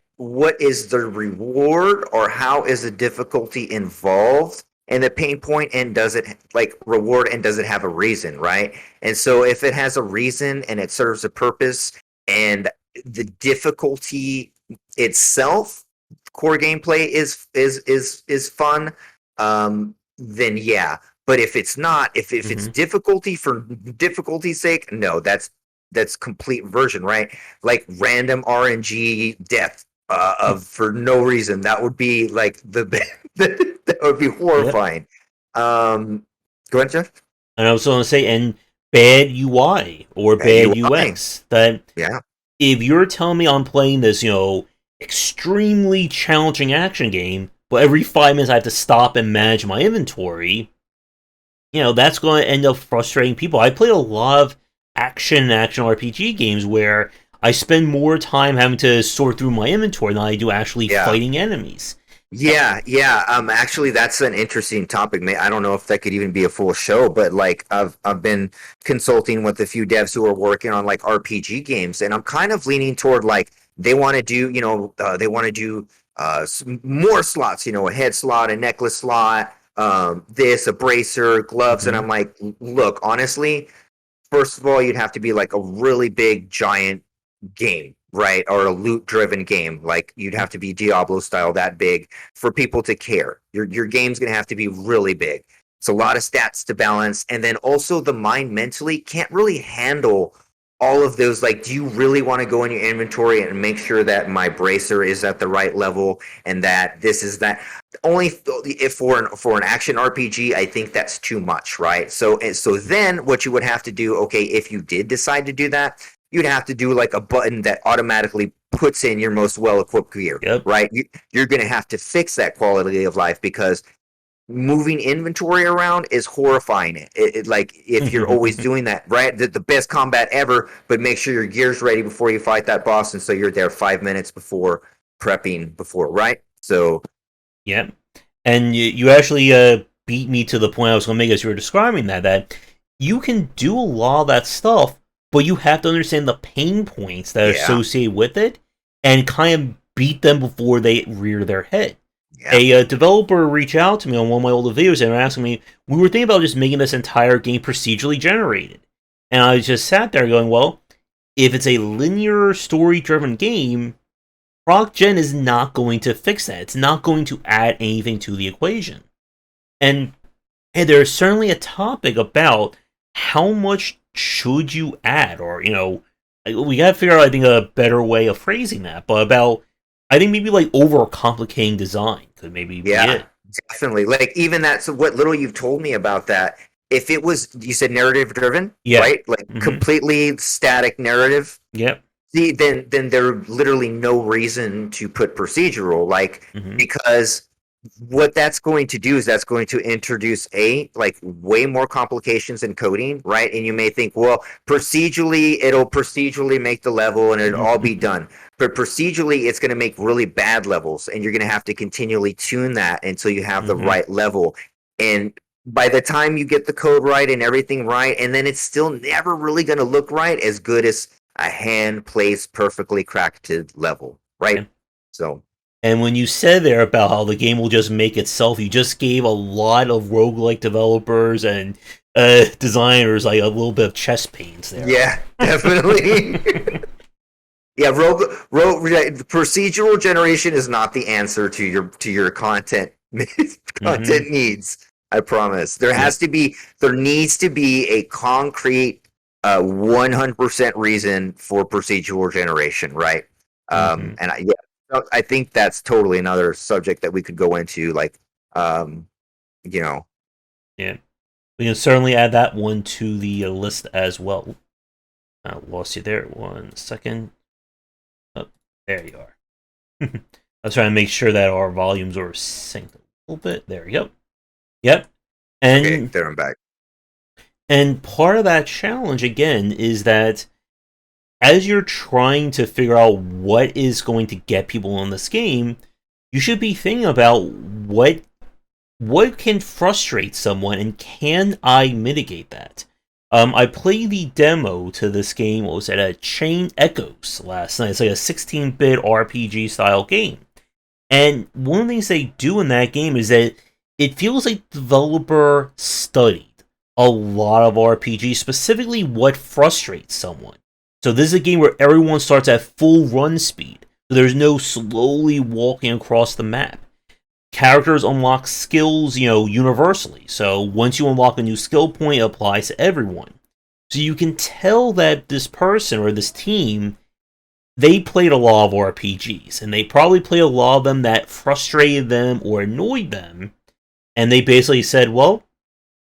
is the reward, or how is the difficulty involved in the pain point, and does it like reward, and does it have a reason, right? And so if it has a reason and it serves a purpose, and the difficulty itself, core gameplay is fun, then yeah. But if it's not, if it's Hmm. difficulty for difficulty's sake, no, that's complete version, right? Like random RNG death of for no reason. That would be like the that would be Yep. horrifying. Go ahead, Jeff. And I was going to say, and bad UI or Bad bad UI. UX. That Yeah. if you're telling me I'm playing this, extremely challenging action game, but every 5 minutes I have to stop and manage my inventory, that's going to end up frustrating people. I played a lot of action RPG games where I spend more time having to sort through my inventory than I do actually Yeah. fighting enemies. Yeah. Actually, that's an interesting topic. I don't know if that could even be a full show, but like I've been consulting with a few devs who are working on like RPG games, and I'm kind of leaning toward like they want to do, they want to do more slots, a head slot, a necklace slot, this, a bracer, gloves, and Hmm. I'm like, look, honestly, first of all, you'd have to be like a really big giant game, right? Or a loot driven game. Like you'd have to be Diablo style that big for people to care. Your game's gonna have to be really big. It's a lot of stats to balance. And then also the mind mentally can't really handle all of those. Like, do you really want to go in your inventory and make sure that my bracer is at the right level and that this is that? Only if for an action RPG, I think that's too much, right? So then what you would have to do, okay, if you did decide to do that, you'd have to do like a button that automatically puts in your most well equipped gear, Yep. right? You're going to have to fix that quality of life because moving inventory around is horrifying. Like if you're always doing that, right? The best combat ever, but make sure your gear's ready before you fight that boss, and so you're there 5 minutes before prepping before, right? So Yep. And you actually beat me to the point I was going to make as you were describing that you can do a lot of that stuff, but you have to understand the pain points that are yeah, associated with it and kind of beat them before they rear their head. yeah, A developer reached out to me on one of my older videos and asking me, we were thinking about just making this entire game procedurally generated. And I just sat there going, well, if it's a linear story driven game, Proc Gen is not going to fix that. It's not going to add anything to the equation. And there's certainly a topic about how much should you add, or we gotta figure out, I think, a better way of phrasing that. But about, I think maybe like overcomplicating design could maybe be yeah, it. definitely. Like even that. So what little you've told me about that, if it was, you said narrative driven, Yeah. right? Like Mm-hmm. completely static narrative. Yep. See, then there literally no reason to put procedural, like Mm-hmm. because what that's going to do is that's going to introduce like way more complications in coding, right? And you may think, well, it'll procedurally make the level and it'll all be done. But procedurally, it's going to make really bad levels, and you're going to have to continually tune that until you have the Mm-hmm. right level. And by the time you get the code right and everything right, and then it's still never really going to look right as good as a hand placed perfectly crafted level, right? Yeah. So And when you said there about how the game will just make itself, you just gave a lot of roguelike developers and designers like a little bit of chest pains there. yeah, definitely. Yeah, procedural generation is not the answer to your content Mm-hmm. content needs. I promise. Yep. There needs to be a concrete 100% reason for procedural generation, right? Mm-hmm. And yeah, so I think that's totally another subject that we could go into, like, um, you know, Yeah. We can certainly add that one to the list as well. I lost you there. 1 second. Oh, there you are. I was trying to make sure that our volumes were synced a little bit. There we go. Yep. okay, And there I'm back. part of that challenge again is that as you're trying to figure out what is going to get people in this game, you should be thinking about what what can frustrate someone, and can I mitigate that? I played the demo to this game. What was it? Chain Echoes last night. It's like a 16-bit RPG style game. And one of the things they do in that game is that it feels like the developer studied a lot of RPGs, specifically what frustrates someone. So this is a game where everyone starts at full run speed. So there's no slowly walking across the map. Characters unlock skills, universally. So once you unlock a new skill point, it applies to everyone. So you can tell that this person or this team, they played a lot of RPGs, and they probably played a lot of them that frustrated them or annoyed them, and they basically said, well,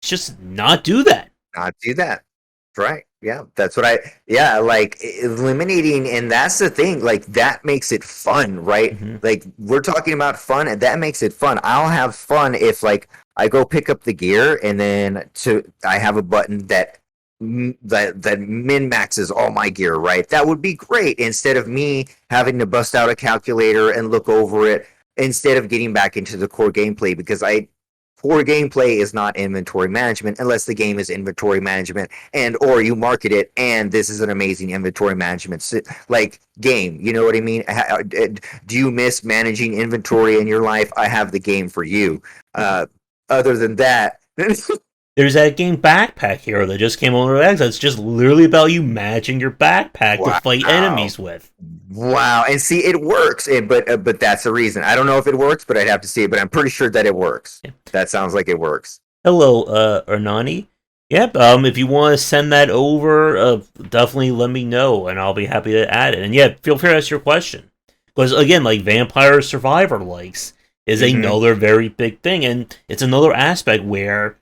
let's just not do that. Not do that. Right. Yeah, that's what like eliminating, and that's the thing, like that makes it fun, right? Mm-hmm. Like we're talking about fun, and that makes it fun. I'll have fun if like I go pick up the gear, and then I have a button that min maxes all my gear, right? That would be great, instead of me having to bust out a calculator and look over it, instead of getting back into the core gameplay, because core gameplay is not inventory management unless the game is inventory management, and or you market it and this is an amazing inventory management like game. You know what I mean? Do you miss managing inventory in your life? I have the game for you. Other than that, there's that game Backpack Hero that just came on X. That's just literally about you matching your backpack to fight enemies with. Wow, and see, it works, but that's the reason. I don't know if it works, but I'd have to see it, but I'm pretty sure that it works. Yeah. That sounds like it works. Hello, Ernani. Yep, if you want to send that over, definitely let me know, and I'll be happy to add it. And yeah, feel free to ask your question. Because again, like Vampire Survivor likes is another very big thing, and it's another aspect where,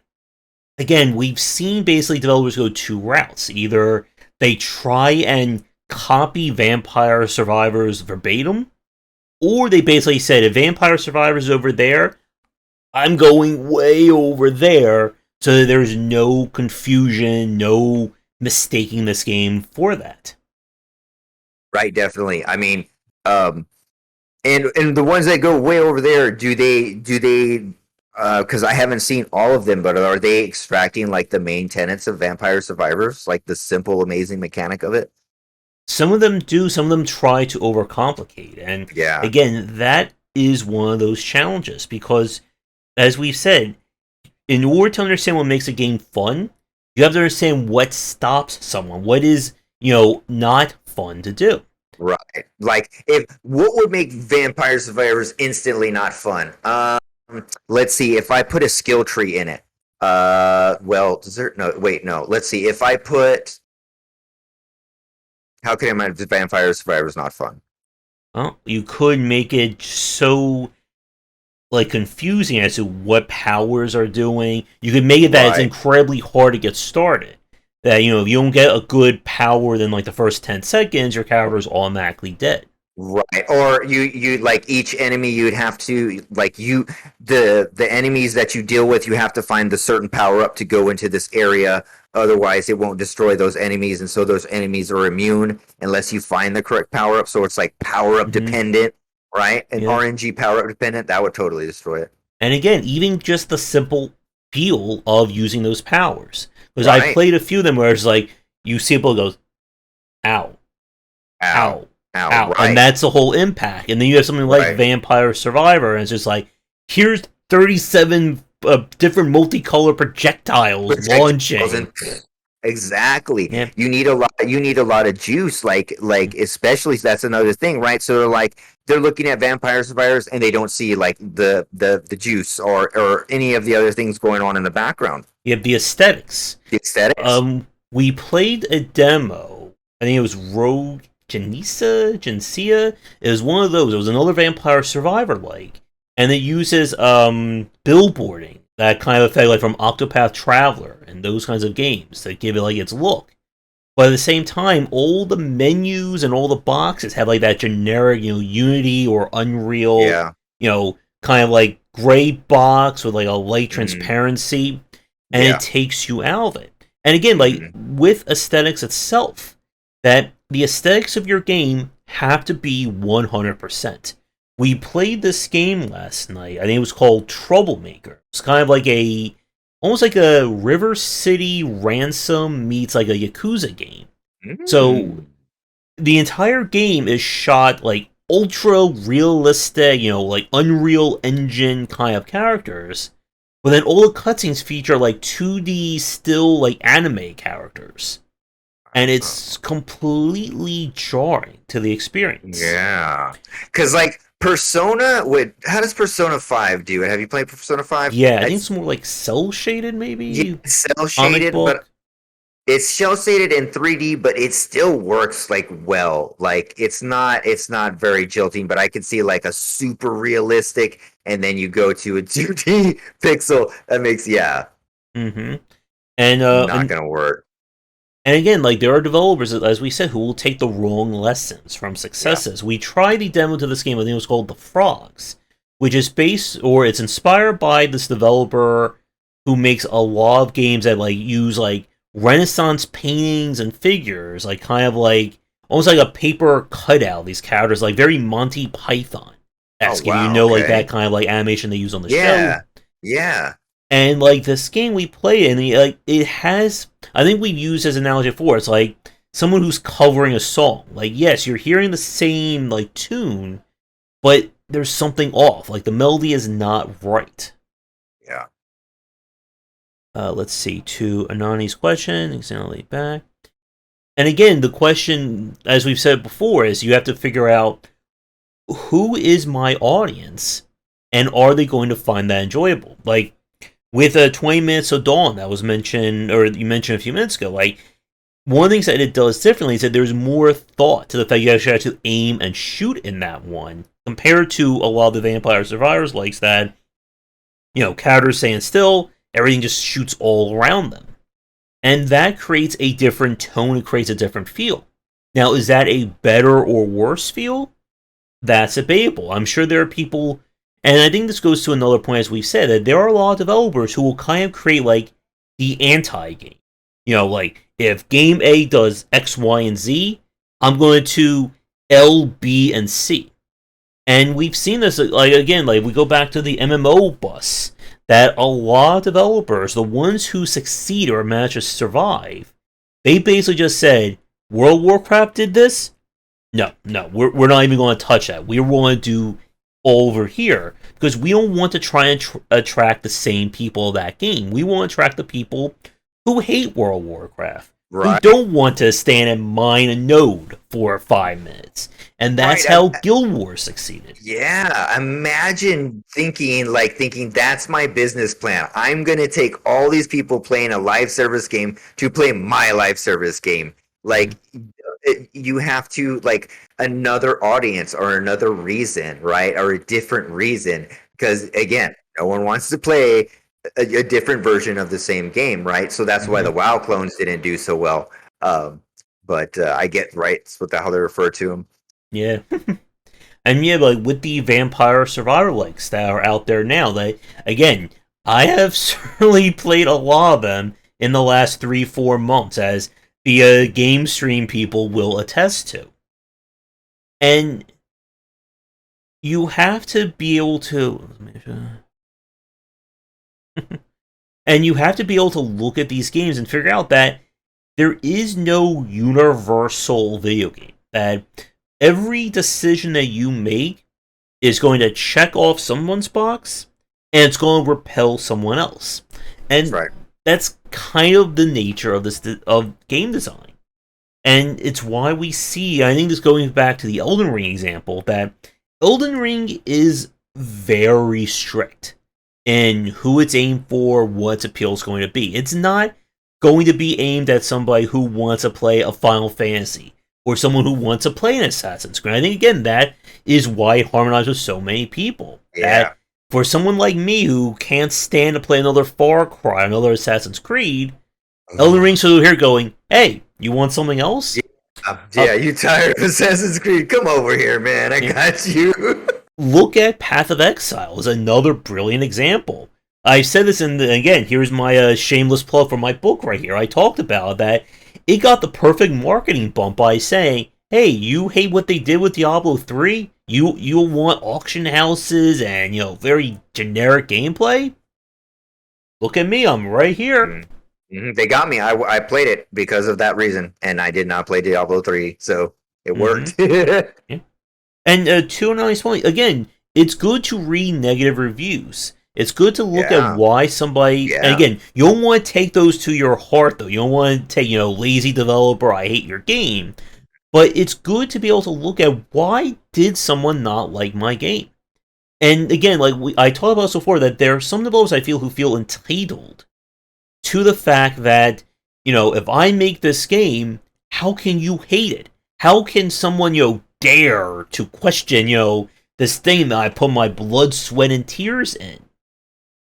again, we've seen basically developers go two routes. Either they try and copy Vampire Survivors verbatim, or they basically said, if Vampire Survivors is over there, I'm going way over there, so that there's no confusion, no mistaking this game for that. Right, definitely. I mean, and the ones that go way over there, do they because I haven't seen all of them, but are they extracting like the main tenets of Vampire Survivors, like the simple, amazing mechanic of it? Some of them do, some of them try to overcomplicate. And yeah, again, that is one of those challenges, because, as we've said, in order to understand what makes a game fun, you have to understand what stops someone, what is, not fun to do. Right. Like, what would make Vampire Survivors instantly not fun? Let's see, if I put a skill tree in it. Let's see, if I put... How can I make Vampire Survivors not fun? Well, you could make it so confusing as to what powers are doing. You could make it that it's incredibly hard to get started. That, if you don't get a good power within the first 10 seconds, your character is automatically dead. Right. Or you like each enemy you'd have to the enemies that you deal with, you have to find the certain power up to go into this area. Otherwise, it won't destroy those enemies, and so those enemies are immune unless you find the correct power up. So it's like power up dependent, right? And RNG power up dependent, that would totally destroy it. And again, even just the simple feel of using those powers, because I played a few of them where it's like you see people goes, ow, ow. Out. Right. And that's the whole impact. And then you have something like Vampire Survivor, and it's just like, here's 37 different multicolored projectiles launching. Exactly. Yeah. You need a lot of juice, like especially, that's another thing, right? So they're looking at Vampire Survivors and they don't see like the juice or any of the other things going on in the background. You have the aesthetics. We played a demo. I think it was Rogue Gencia. It was one of those. It was another Vampire Survivor and it uses billboarding, that kind of effect, like from Octopath Traveler and those kinds of games, that give it its look. But at the same time, all the menus and all the boxes have that generic, Unity or Unreal, kind of gray box with a light transparency, and it takes you out of it. And again, with aesthetics itself, that the aesthetics of your game have to be 100%. We played this game last night. I think it was called Troublemaker. It's kind of like almost like a River City Ransom meets like a Yakuza game. So the entire game is shot like ultra realistic, like Unreal Engine kind of characters. But then all the cutscenes feature like 2D still like anime characters. And it's completely jarring to the experience. Yeah. Because like Persona how does Persona 5 do it? Have you played Persona 5? Yeah, I think it's more like cell shaded, maybe. Yeah, cell shaded, but it's cell shaded in 3D, but it still works like well. Like it's not very jilting, but I can see like a super realistic, and then you go to a 2D pixel. That makes Mm-hmm. And not gonna work. And again, like there are developers, as we said, who will take the wrong lessons from successes. Yeah. We tried the demo to this game. I think it was called The Frogs, which is it's inspired by this developer who makes a lot of games that like use like Renaissance paintings and figures, like kind of like almost like a paper cutout of these characters, like very Monty Python. Like that kind of like animation they use on the show. Yeah. And like this game we played, and it has, I think we've used as an analogy before. It's like someone who's covering a song. Like, yes, you're hearing the same like tune, but there's something off. Like the melody is not right. Yeah. Let's see. To Anani's question, exactly back. And again, the question, as we've said before, is you have to figure out who is my audience, and are they going to find that enjoyable? Like, with 20 Minutes of Dawn that was mentioned, or you mentioned a few minutes ago, like, one of the things that it does differently is that there's more thought to the fact you actually have to aim and shoot in that one, compared to a lot of the Vampire Survivors likes that, characters staying still, everything just shoots all around them. And that creates a different tone, it creates a different feel. Now, is that a better or worse feel? That's debatable. I'm sure there are people. And I think this goes to another point, as we've said, that there are a lot of developers who will kind of create, like, the anti-game. Like, if game A does X, Y, and Z, I'm going to L, B, and C. And we've seen this, like, again, like, we go back to the MMO bus, that a lot of developers, the ones who succeed or manage to survive, they basically just said, World of Warcraft did this? No, we're not even going to touch that. We want to do over here, because we don't want to try and attract the same people of that game. We want to attract the people who hate World of Warcraft, right, who don't want to stand and mine a node for 5 minutes. And that's how Guild Wars succeeded. Yeah, imagine thinking that's my business plan. I'm going to take all these people playing a live service game to play my live service game. Like, you have to, like, another audience or another reason, right? Or a different reason. Because, again, no one wants to play a different version of the same game, right? So that's why the WoW clones didn't do so well. But I get, right, that's how they refer to them. Yeah. And yeah, like, with the Vampire Survivor likes that are out there now, that, again, I have certainly played a lot of them in the last 3-4 months, as the game stream people will attest to. And you have to be able to... and you have to be able to look at these games and figure out that there is no universal video game. That every decision that you make is going to check off someone's box, and it's going to repel someone else. And that's kind of the nature of of game design. And it's why we see, I think this going back to the Elden Ring example, that Elden Ring is very strict in who it's aimed for, what its appeal is going to be. It's not going to be aimed at somebody who wants to play a Final Fantasy, or someone who wants to play an Assassin's Creed. I think, again, that is why it harmonizes with so many people. Yeah. That for someone like me who can't stand to play another Far Cry, another Assassin's Creed, Elden Ring's over here going, hey, you want something else? Yeah, you tired of Assassin's Creed? Come over here, man. I got you. Look at Path of Exile as another brilliant example. I've said this, again, here's my shameless plug for my book right here. I talked about that. It got the perfect marketing bump by saying, hey, you hate what they did with Diablo 3? You want auction houses and very generic gameplay? Look at me, I'm right here. Mm-hmm. They got me. I played it because of that reason, and I did not play Diablo 3, so it worked. Yeah. And to a nice point, again, it's good to read negative reviews. It's good to look at Yeah. why somebody. And Yeah. again, you don't want to take those to your heart, though. You don't want to take, lazy developer, I hate your game. But it's good to be able to look at why did someone not like my game. And again, I talked about this before, that there are some developers I feel who feel entitled to the fact that, if I make this game, how can you hate it? How can someone, dare to question, this thing that I put my blood, sweat, and tears in?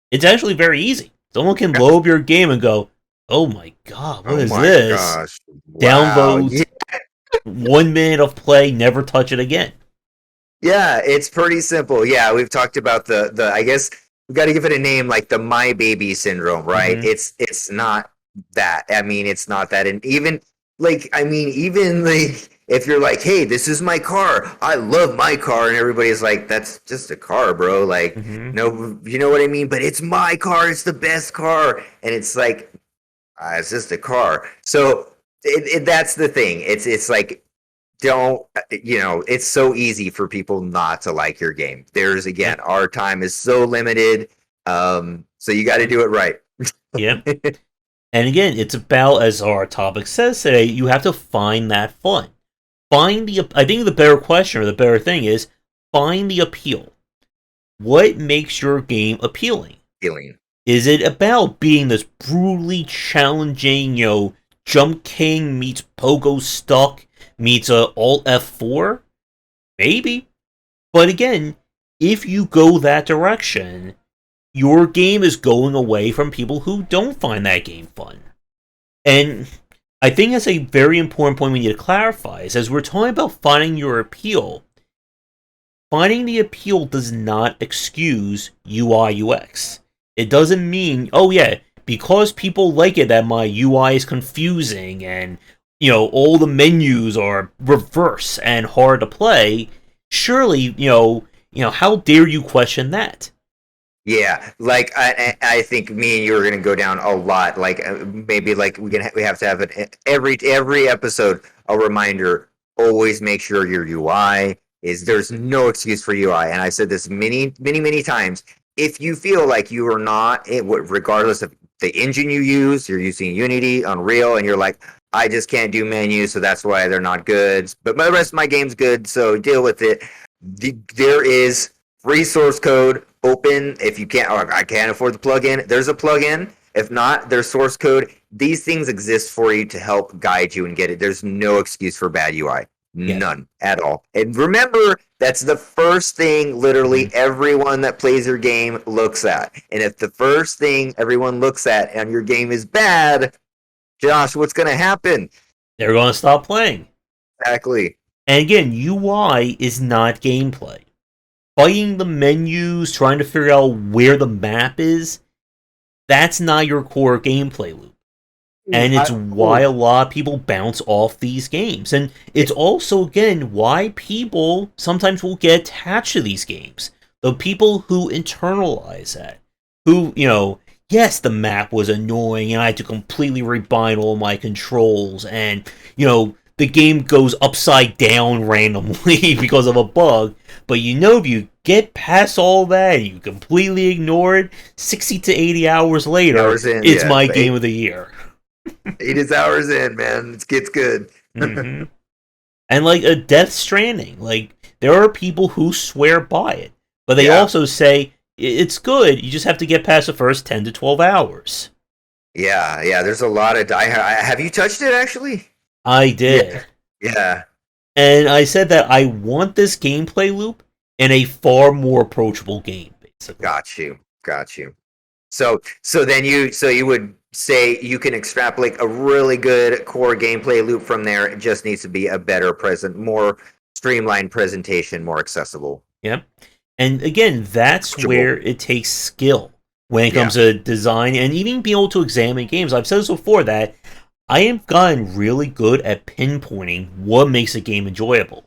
It's actually very easy. Someone can load up your game and go, oh my god, what Oh is my this? gosh. Wow. Download 1 minute of play, never touch it again. Yeah, it's pretty simple. Yeah, we've talked about the I guess we got to give it a name, like the my baby syndrome, right? Mm-hmm. It's not that. I mean, it's not that. And even even like if you're like, "Hey, this is my car. I love my car." And everybody's like, "That's just a car, bro." Like, Mm-hmm. no, you know what I mean? But it's my car. It's the best car. And it's like, it's just a car. So that's the thing. It's like, don't it's so easy for people not to like your game. There's, again, Yep. our time is so limited, so you got to do it right. Yep. And again, it's about, as our topic says today, you have to find that fun. I think the better question, or the better thing is, find the appeal. What makes your game appealing? Feeling. Is it about being this brutally challenging, Jump King meets Pogo Stuck meets Alt F4? Maybe. But again, if you go that direction, your game is going away from people who don't find that game fun. And I think that's a very important point we need to clarify, is as we're talking about finding your appeal, finding the appeal does not excuse UI UX. It doesn't mean, oh yeah, because people like it that my UI is confusing and all the menus are reverse and hard to play. Surely, how dare you question that? Yeah, like I think me and you are gonna go down a lot. Like, maybe like we have to have it every episode, a reminder. Always make sure your UI is, there's no excuse for UI. And I said this many times. If you feel like you are not, regardless of the engine you use, you're using Unity, Unreal, and you're like, I just can't do menus, so that's why they're not good. But the rest of my game's good, so deal with it. There is free source code open. If you can't, or I can't afford the plugin, there's a plugin. If not, there's source code. These things exist for you to help guide you and get it. There's no excuse for bad UI. Yeah. None at all. And remember, that's the first thing literally everyone that plays your game looks at. And if the first thing everyone looks at on your game is bad, Josh, what's going to happen? They're going to stop playing. Exactly. And again, UI is not gameplay. Fighting the menus, trying to figure out where the map is, that's not your core gameplay loop. And it's why a lot of people bounce off these games. And it's also, again, why people sometimes will get attached to these games. The people who internalize that. Who, yes, the map was annoying and I had to completely rebind all my controls. And, the game goes upside down randomly because of a bug. But if you get past all that and you completely ignore it, 60 to 80 hours later, it's my game of the year. 80 hours in, man. It gets good. Mm-hmm. And like a Death Stranding, there are people who swear by it, but they also say it's good. You just have to get past the first 10 to 12 hours. Yeah. There's a lot of have you touched it actually? I did. Yeah. And I said that I want this gameplay loop in a far more approachable game, basically. Got you. So then you would say you can extrapolate a really good core gameplay loop from there. It just needs to be a better more streamlined presentation, more accessible. Yep. And again, that's where it takes skill when it comes to design and even being able to examine games. I've said this before, that I have gotten really good at pinpointing what makes a game enjoyable.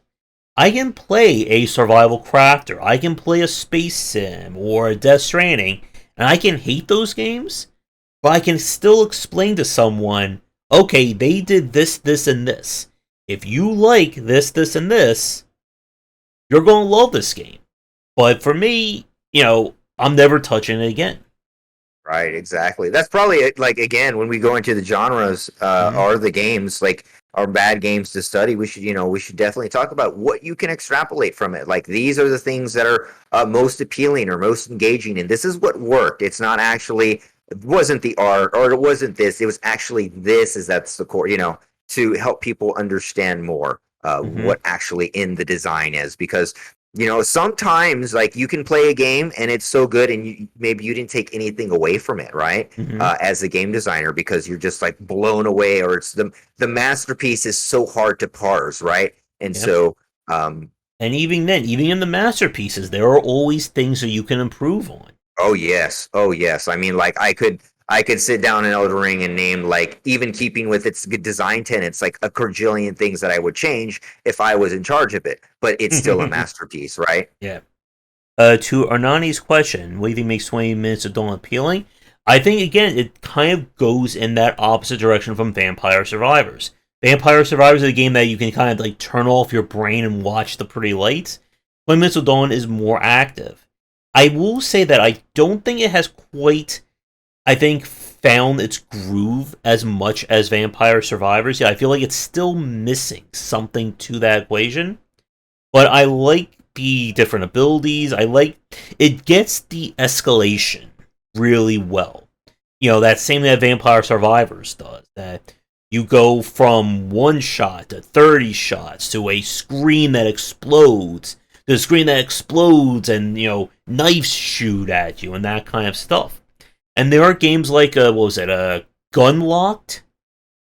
I can play a survival crafter, I can play a space sim or a Death Stranding, and I can hate those games, but I can still explain to someone, okay, they did this, this, and this. If you like this, this, and this, you're going to love this game. But for me, I'm never touching it again. Right, exactly. That's probably it. Like again, when we go into the genres Mm-hmm. or the games, like are bad games to study, we should definitely talk about what you can extrapolate from it. Like these are the things that are most appealing or most engaging, and this is what worked. It's not actually it wasn't the art or it wasn't this. It was actually this. Is that's the core, to help people understand more Mm-hmm. what actually in the design is because sometimes like you can play a game and it's so good and maybe you didn't take anything away from it, right? Mm-hmm. As a game designer because you're just like blown away or it's the masterpiece is so hard to parse, right? And Yep. so um And even then, even in the masterpieces, there are always things that you can improve on. oh yes, oh yes. I mean, like I could sit down in Elden Ring and name like even keeping with its design tenets, like a quadrillion things that I would change if I was in charge of it. But it's still a masterpiece, right? Yeah. To Arnani's question, what do you think makes 20 minutes of Dawn appealing? I think, again, it kind of goes in that opposite direction from Vampire Survivors. Vampire Survivors is a game that you can kind of like turn off your brain and watch the pretty lights. 20 Minutes of Dawn is more active. I will say that I don't think it has quite, I think, found its groove as much as Vampire Survivors. Yeah, I feel like it's still missing something to that equation. But I like the different abilities. I like it gets the escalation really well. That same that Vampire Survivors does. That you go from one shot to 30 shots to a screen that explodes, to a screen that explodes and, knives shoot at you and that kind of stuff. And there are games like, what was it, Gunlocked?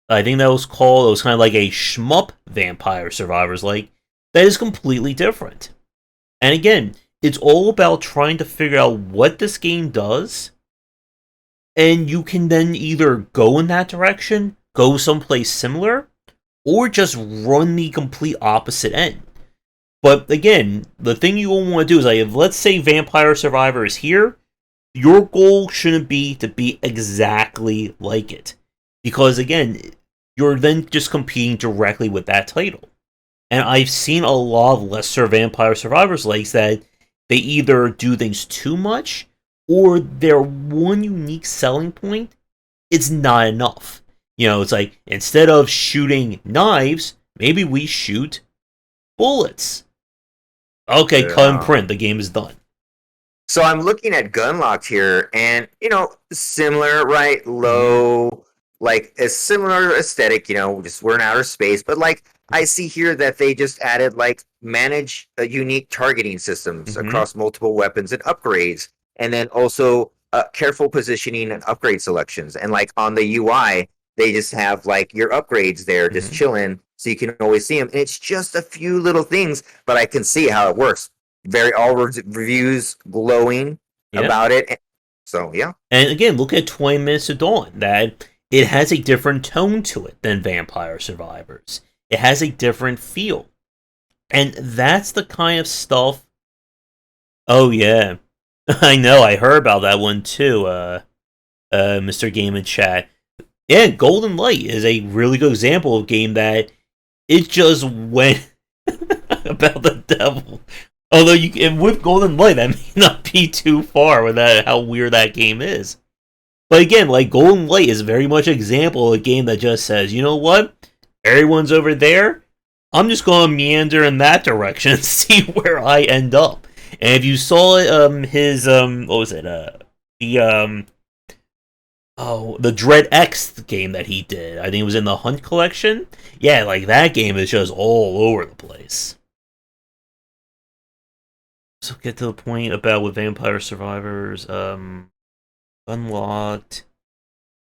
I think that was called. It was kind of like a shmup Vampire Survivors like that is completely different. And again, it's all about trying to figure out what this game does, and you can then either go in that direction, go someplace similar, or just run the complete opposite end. But again, the thing you will want to do is like, if let's say Vampire Survivor is here, your goal shouldn't be to be exactly like it. Because again, you're then just competing directly with that title. And I've seen a lot of lesser Vampire Survivors likes that they either do things too much or their one unique selling point is not enough. It's like instead of shooting knives, maybe we shoot bullets. Okay, cut and Yeah. print. The game is done. So I'm looking at Gunlocked here, and similar, right? Mm-hmm. Low, like a similar aesthetic. Just we're in outer space, but like I see here that they just added like manage unique targeting systems Mm-hmm. across multiple weapons and upgrades, and then also careful positioning and upgrade selections. And like on the UI, they just have like your upgrades there, just Mm-hmm. chilling, so you can always see them. And it's just a few little things, but I can see how it works very all reviews glowing Yeah. about it. So yeah, And again, look at 20 Minutes to Dawn. That it has a different tone to it than Vampire Survivors. It has a different feel. And that's the kind of stuff. Oh yeah, I know. I heard about that one too. Mr. Game in chat. Yeah, Golden Light is a really good example of a game that it just went about the devil. Although and with Golden Light, that may not be too far with that how weird that game is. But again, like Golden Light is very much an example of a game that just says, you know what, everyone's over there. I'm just going to meander in that direction and see where I end up. And if you saw his what was it, the the Dread X game that he did, I think it was in the Hunt collection. Yeah, like that game is just all over the place. So get to the point about with Vampire Survivors, Unlocked.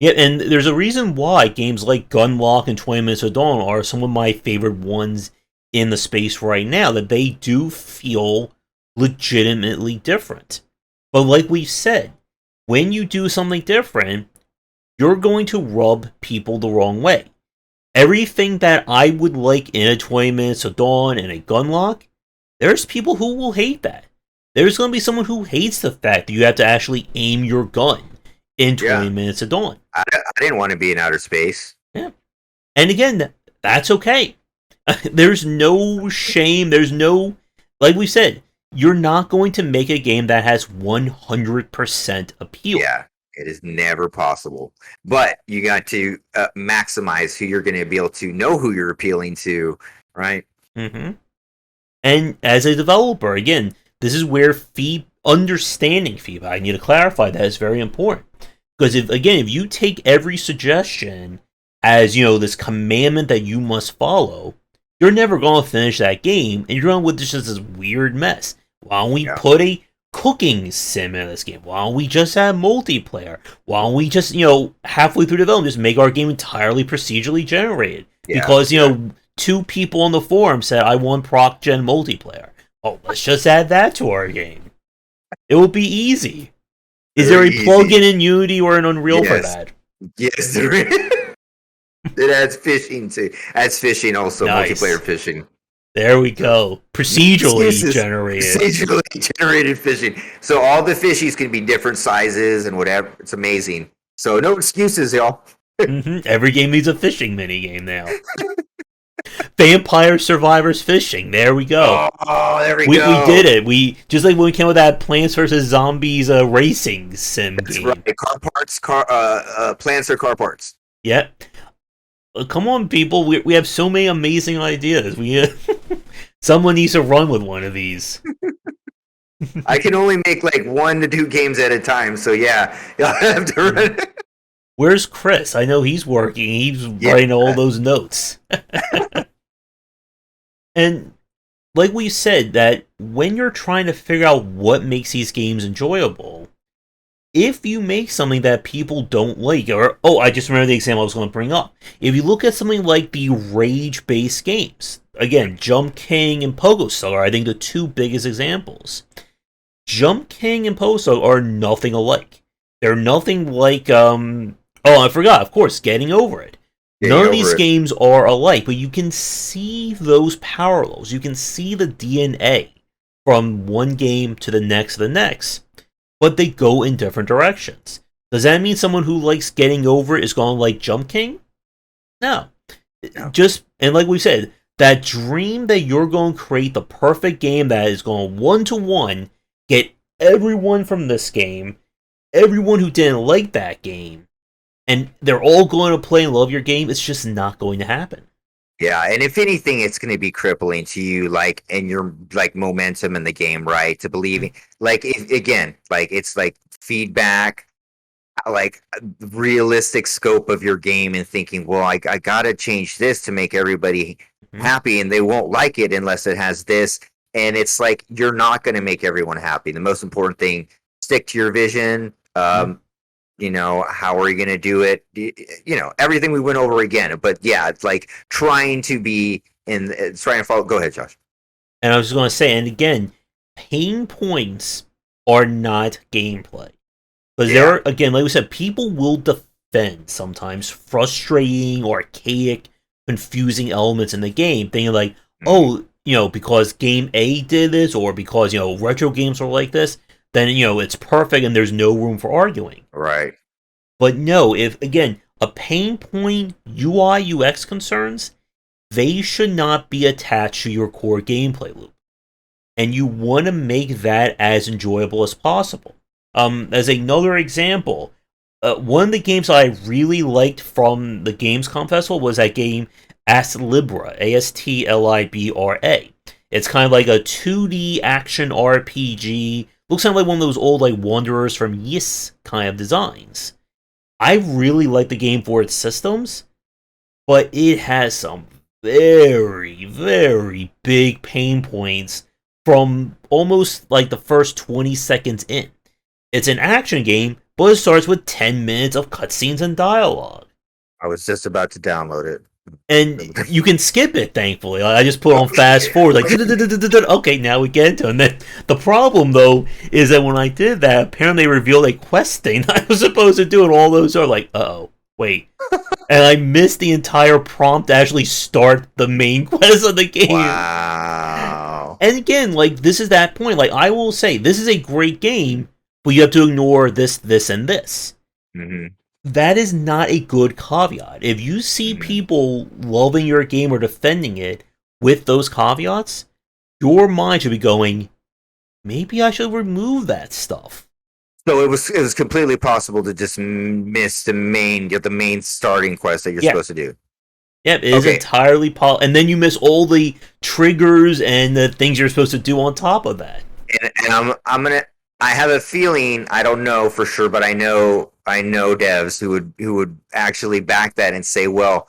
Yeah, and there's a reason why games like Gunlock and 20 Minutes of Dawn are some of my favorite ones in the space right now, that they do feel legitimately different. But like we've said, when you do something different, you're going to rub people the wrong way. Everything that I would like in a 20 Minutes of Dawn and a Gunlock, there's people who will hate that. There's going to be someone who hates the fact that you have to actually aim your gun in 20 minutes of dawn. I didn't want to be in outer space. Yeah. And again, that's okay. There's no shame. There's no, like we said, you're not going to make a game that has 100% appeal. Yeah, it is never possible. But you got to maximize who you're going to be able to know who you're appealing to, right? Mm-hmm. And as a developer, again, this is where understanding feedback, I need to clarify that, is very important. Because if you take every suggestion as, this commandment that you must follow, you're never going to finish that game, and you're going with just this weird mess. Why don't we put a cooking sim in this game? Why don't we just have multiplayer? Why don't we just, halfway through development, just make our game entirely procedurally generated? Yeah. Because, two people on the forum said, I want proc gen multiplayer. Oh, let's just add that to our game. It will be easy. Is there a plugin in Unity or an Unreal for that? Yes, there is. It adds fishing too. Adds fishing also, multiplayer fishing. There we go. Procedurally generated fishing. So all the fishies can be different sizes and whatever. It's amazing. So no excuses, y'all. Every game needs a fishing minigame now. Vampire Survivors Fishing. There we go. Oh, there we go. We did it. We just like when we came with that Plants vs Zombies racing sim game. That's right. Car parts. Plants are car parts. Yep. Come on, people. We have so many amazing ideas. Someone needs to run with one of these. I can only make like 1 to 2 games at a time. So yeah, you'll have to run. Where's Chris? I know he's working. He's writing all those notes. And like we said, that when you're trying to figure out what makes these games enjoyable, if you make something that people don't like, I just remember the example I was going to bring up. If you look at something like the rage-based games, again, Jump King and Pogo Star are, I think, the two biggest examples. Jump King and Pogo Star are nothing alike. They're nothing like, I forgot, of course, Getting Over It. None of these games are alike, but you can see those parallels. You can see the DNA from one game to the next, but they go in different directions. Does that mean someone who likes Getting Over It is going to like Jump King? No. And like we said, that dream that you're going to create the perfect game that is going one-to-one, get everyone from this game, everyone who didn't like that game, and they're all going to play and love your game, it's just not going to happen. Yeah, and if anything, it's going to be crippling to you, like, and your like momentum in the game, right? To believing, like, it's like feedback, like realistic scope of your game, and thinking, well, I got to change this to make everybody happy, and they won't like it unless it has this. And it's like you're not going to make everyone happy. The most important thing: stick to your vision. How are you going to do it? Everything we went over again. But yeah, it's like trying to follow. Go ahead, Josh. And I was just going to say, and again, pain points are not gameplay. Because there are, again, like we said, people will defend sometimes frustrating or archaic, confusing elements in the game, thinking like, because game A did this, or because, retro games are like this, then, it's perfect and there's no room for arguing. Right. But no, if, again, a pain point, UI, UX concerns, they should not be attached to your core gameplay loop. And you want to make that as enjoyable as possible. As another example, one of the games I really liked from the Gamescom Festival was that game Astlibra, Astlibra. It's kind of like a 2D action RPG. Looks kind of like one of those old like Wanderers from Ys kind of designs. I really like the game for its systems, but it has some very, very big pain points from almost like the first 20 seconds in. It's an action game, but it starts with 10 minutes of cutscenes and dialogue. I was just about to download it. And you can skip it, thankfully. I just put on fast forward, like, okay, now we get into it. And then the problem, though, is that when I did that, apparently they revealed a quest thing I was supposed to do, and all those are like, wait. And I missed the entire prompt to actually start the main quest of the game. Wow. And again, like, this is that point. Like, I will say, this is a great game, but you have to ignore this, this, and this. Mm-hmm. That is not a good caveat. If you see Mm-hmm. people loving your game or defending it with those caveats, your mind should be going, maybe I should remove that stuff. So it was completely possible to just miss the main starting quest that you're Yeah. supposed to do. Yep, it is Okay, entirely and then you miss all the triggers and the things you're supposed to do on top of that. and I have a feeling, I don't know for sure, but I know devs who would actually back that and say, well,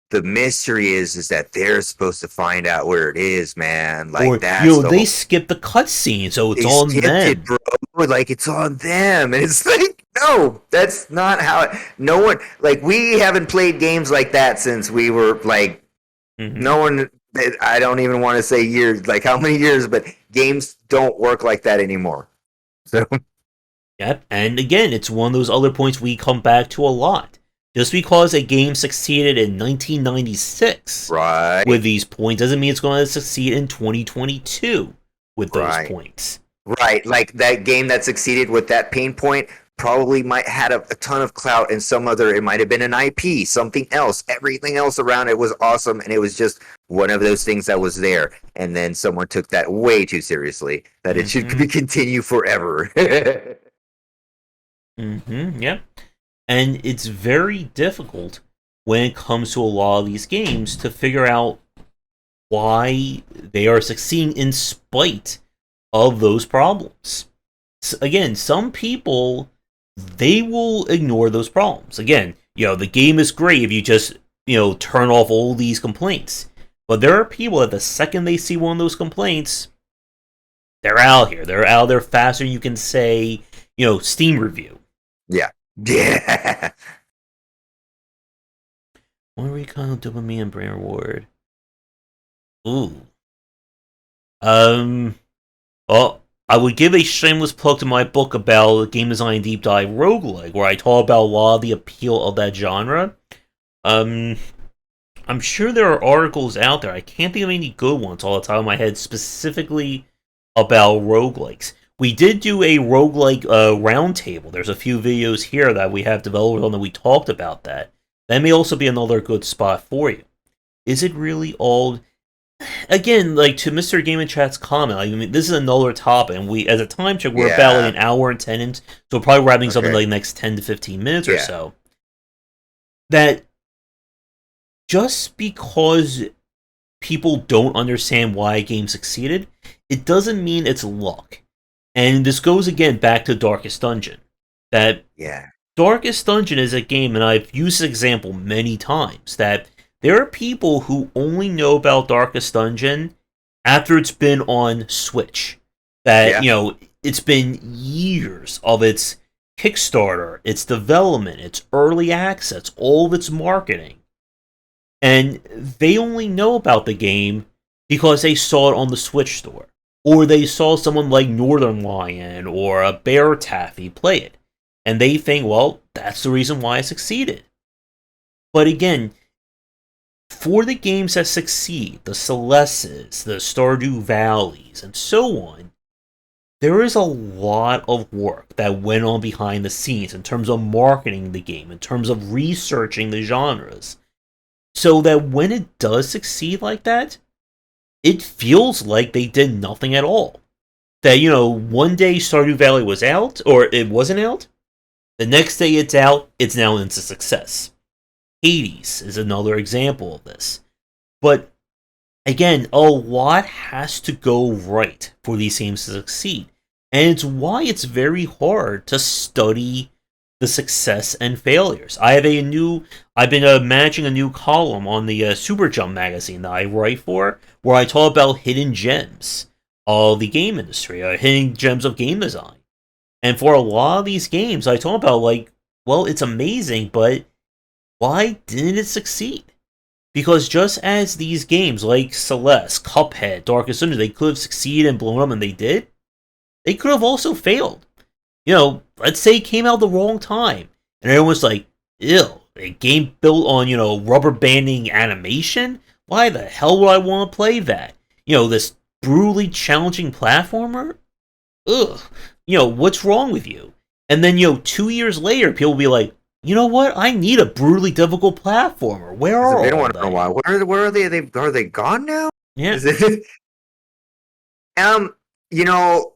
the mystery is that they're supposed to find out where it is, man. Or, Like that's the they whole. skip the cutscene, so it's They on skipped it, them. bro. Like it's on them, and it's like, no, that's not how. No one, like, we haven't played games like that since we were like, Mm-hmm. no one. I don't even want to say years, like how many years, but games don't work like that anymore. So Yep, and again, it's one of those other points we come back to a lot. Just because a game succeeded in 1996 right, with these points doesn't mean it's going to succeed in 2022 with those right, points. right. Like that game that succeeded with that pain point probably might had a ton of clout and some other. It might have been an IP, something else. Everything else around it was awesome, and it was just one of those things that was there. And then someone took that way too seriously that it should be continue forever. Yep. And it's very difficult when it comes to a lot of these games to figure out why they are succeeding in spite of those problems. Again, some people, they will ignore those problems. Again, the game is great if you just, turn off all these complaints. But there are people that the second they see one of those complaints, they're out here. They're out there faster than you can say, Steam review. Yeah. Yeah. One recon dopamine and brain reward. Ooh. Well, I would give a shameless plug to my book about game design deep dive roguelike, where I talk about a lot of the appeal of that genre. I'm sure there are articles out there. I can't think of any good ones off the top of my head specifically about roguelikes. We did do a roguelike roundtable. There's a few videos here that we have developed on that we talked about that. That may also be another good spot for you. Is it really all... Again, like, to Mr. Game and Chat's comment, I mean, this is another topic, and we, as a time check, we're about like an hour and 10 in, so we're probably wrapping something like the next 10 to 15 minutes or so. That just because people don't understand why a game succeeded, it doesn't mean it's luck. And this goes again back to Darkest Dungeon. That Darkest Dungeon is a game, and I've used this example many times, that there are people who only know about Darkest Dungeon after it's been on Switch. That, it's been years of its Kickstarter, its development, its early access, all of its marketing. And they only know about the game because they saw it on the Switch store. Or they saw someone like Northern Lion or a Bear Taffy play it. And they think, well, that's the reason why I succeeded. But again, for the games that succeed, the Celestes, the Stardew Valleys, and so on, there is a lot of work that went on behind the scenes in terms of marketing the game, in terms of researching the genres, so that when it does succeed like that, it feels like they did nothing at all. That, one day Stardew Valley was out, or it wasn't out, the next day it's out, it's now into success. Hades is another example of this. But again, a lot has to go right for these games to succeed. And it's why it's very hard to study the success and failures. I've been managing a new column on the Super Jump magazine that I write for, where I talk about hidden gems of the game industry, hidden gems of game design. And for a lot of these games, I talk about, like, well, it's amazing, but why didn't it succeed? Because just as these games like Celeste, Cuphead, Darkest Dungeon, they could have succeeded and blown up, and they did, they could have also failed. Let's say it came out the wrong time, and everyone's like, ew, a game built on, rubber banding animation? Why the hell would I want to play that? This brutally challenging platformer? Ugh. What's wrong with you? And then, 2 years later, people will be like, you know what? I need a brutally difficult platformer. Where are They don't all want to know they? why. Where are they? Are they gone now? Yeah. Is it? Um, you know,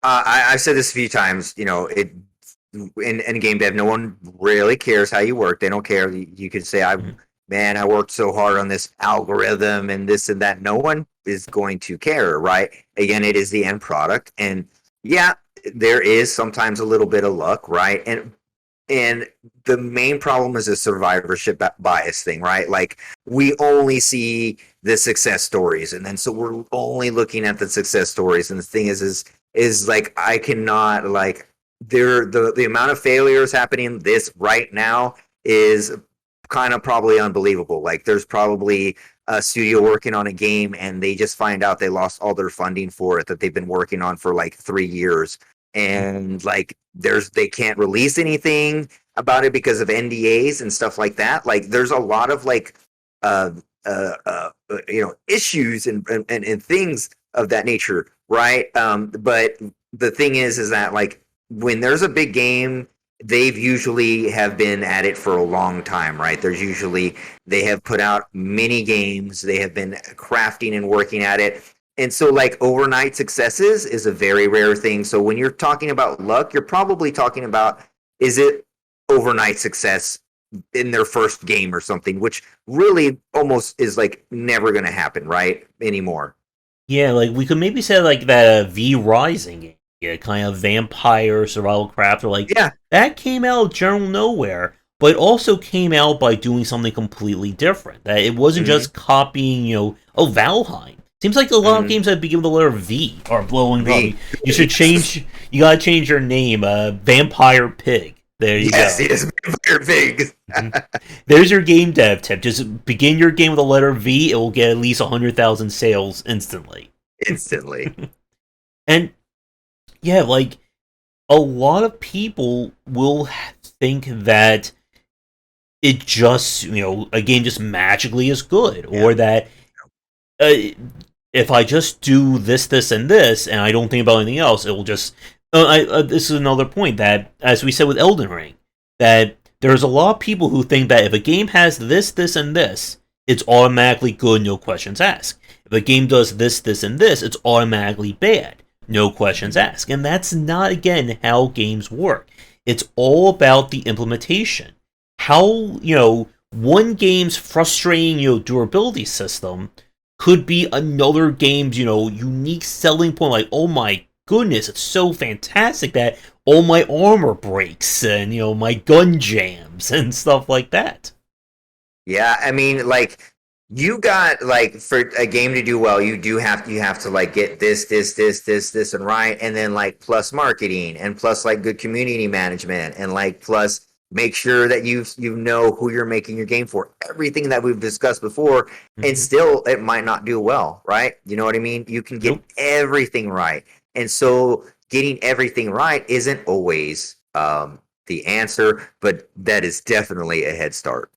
I've said this a few times. In game dev, no one really cares how you work. They don't care. You could say, Mhm. Man, I worked so hard on this algorithm and this and that." No one is going to care, right? Again, it is the end product, and yeah, there is sometimes a little bit of luck, right? And the main problem is a survivorship bias thing, right? Like, we only see the success stories, and then so we're only looking at the success stories. And the thing is like, I cannot, like, the amount of failures happening this right now is kind of probably unbelievable. Like, there's probably a studio working on a game and they just find out they lost all their funding for it that they've been working on for like 3 years, and like they can't release anything about it because of NDAs and stuff like that. Like, there's a lot of like uh issues and things of that nature, right? But the thing is that, like, when there's a big game, they've usually have been at it for a long time, right? They have put out many games, they have been crafting and working at it. And so, like, overnight successes is a very rare thing. So when you're talking about luck, you're probably talking about, is it overnight success in their first game or something, which really almost is like never going to happen, right? Anymore. Yeah, like we could maybe say like that V Rising game, yeah, kind of vampire survival craft, or like Yeah. that came out of general nowhere, but also came out by doing something completely different. That it wasn't Mm-hmm. just copying, Valheim. Seems like a lot of Mm-hmm. games that begin with the letter V are blowing up. V. You should change. You gotta change your name, Vampire Pig. There you Yes, go. it is vampire pigs. Mhm. There's your game dev tip. Just begin your game with the letter V. It will get at least 100,000 sales instantly. Instantly. And yeah, like a lot of people will think that it just, a game just magically is good, Yeah. or that uh, if I just do this, this, and this, and I don't think about anything else, it will just. This is another point that, as we said with Elden Ring, that there's a lot of people who think that if a game has this, this, and this, it's automatically good, no questions asked. If a game does this, this, and this, it's automatically bad, no questions asked. And that's not, again, how games work. It's all about the implementation. How, one game's frustrating, durability system could be another game's, unique selling point. Like, oh my goodness, it's so fantastic that all my armor breaks and, my gun jams and stuff like that. Yeah, I mean, like, you got, like, for a game to do well, you have to like get this and right, and then like plus marketing, and plus like good community management, and like plus make sure that you know who you're making your game for. Everything that we've discussed before, and Mm-hmm. still it might not do well, right? You know what I mean? You can get Nope. everything right, and so getting everything right isn't always the answer, but that is definitely a head start.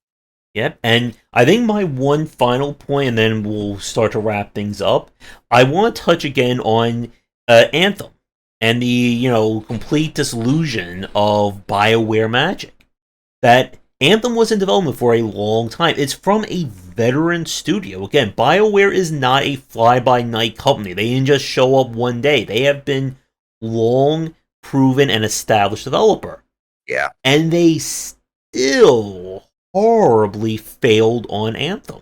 Yep, and I think my one final point, and then we'll start to wrap things up. I want to touch again on Anthem and the complete disillusion of BioWare Magic. That Anthem was in development for a long time. It's from a veteran studio. Again, BioWare is not a fly-by-night company. They didn't just show up one day. They have been long proven and established developer, Yeah. and they still horribly failed on Anthem.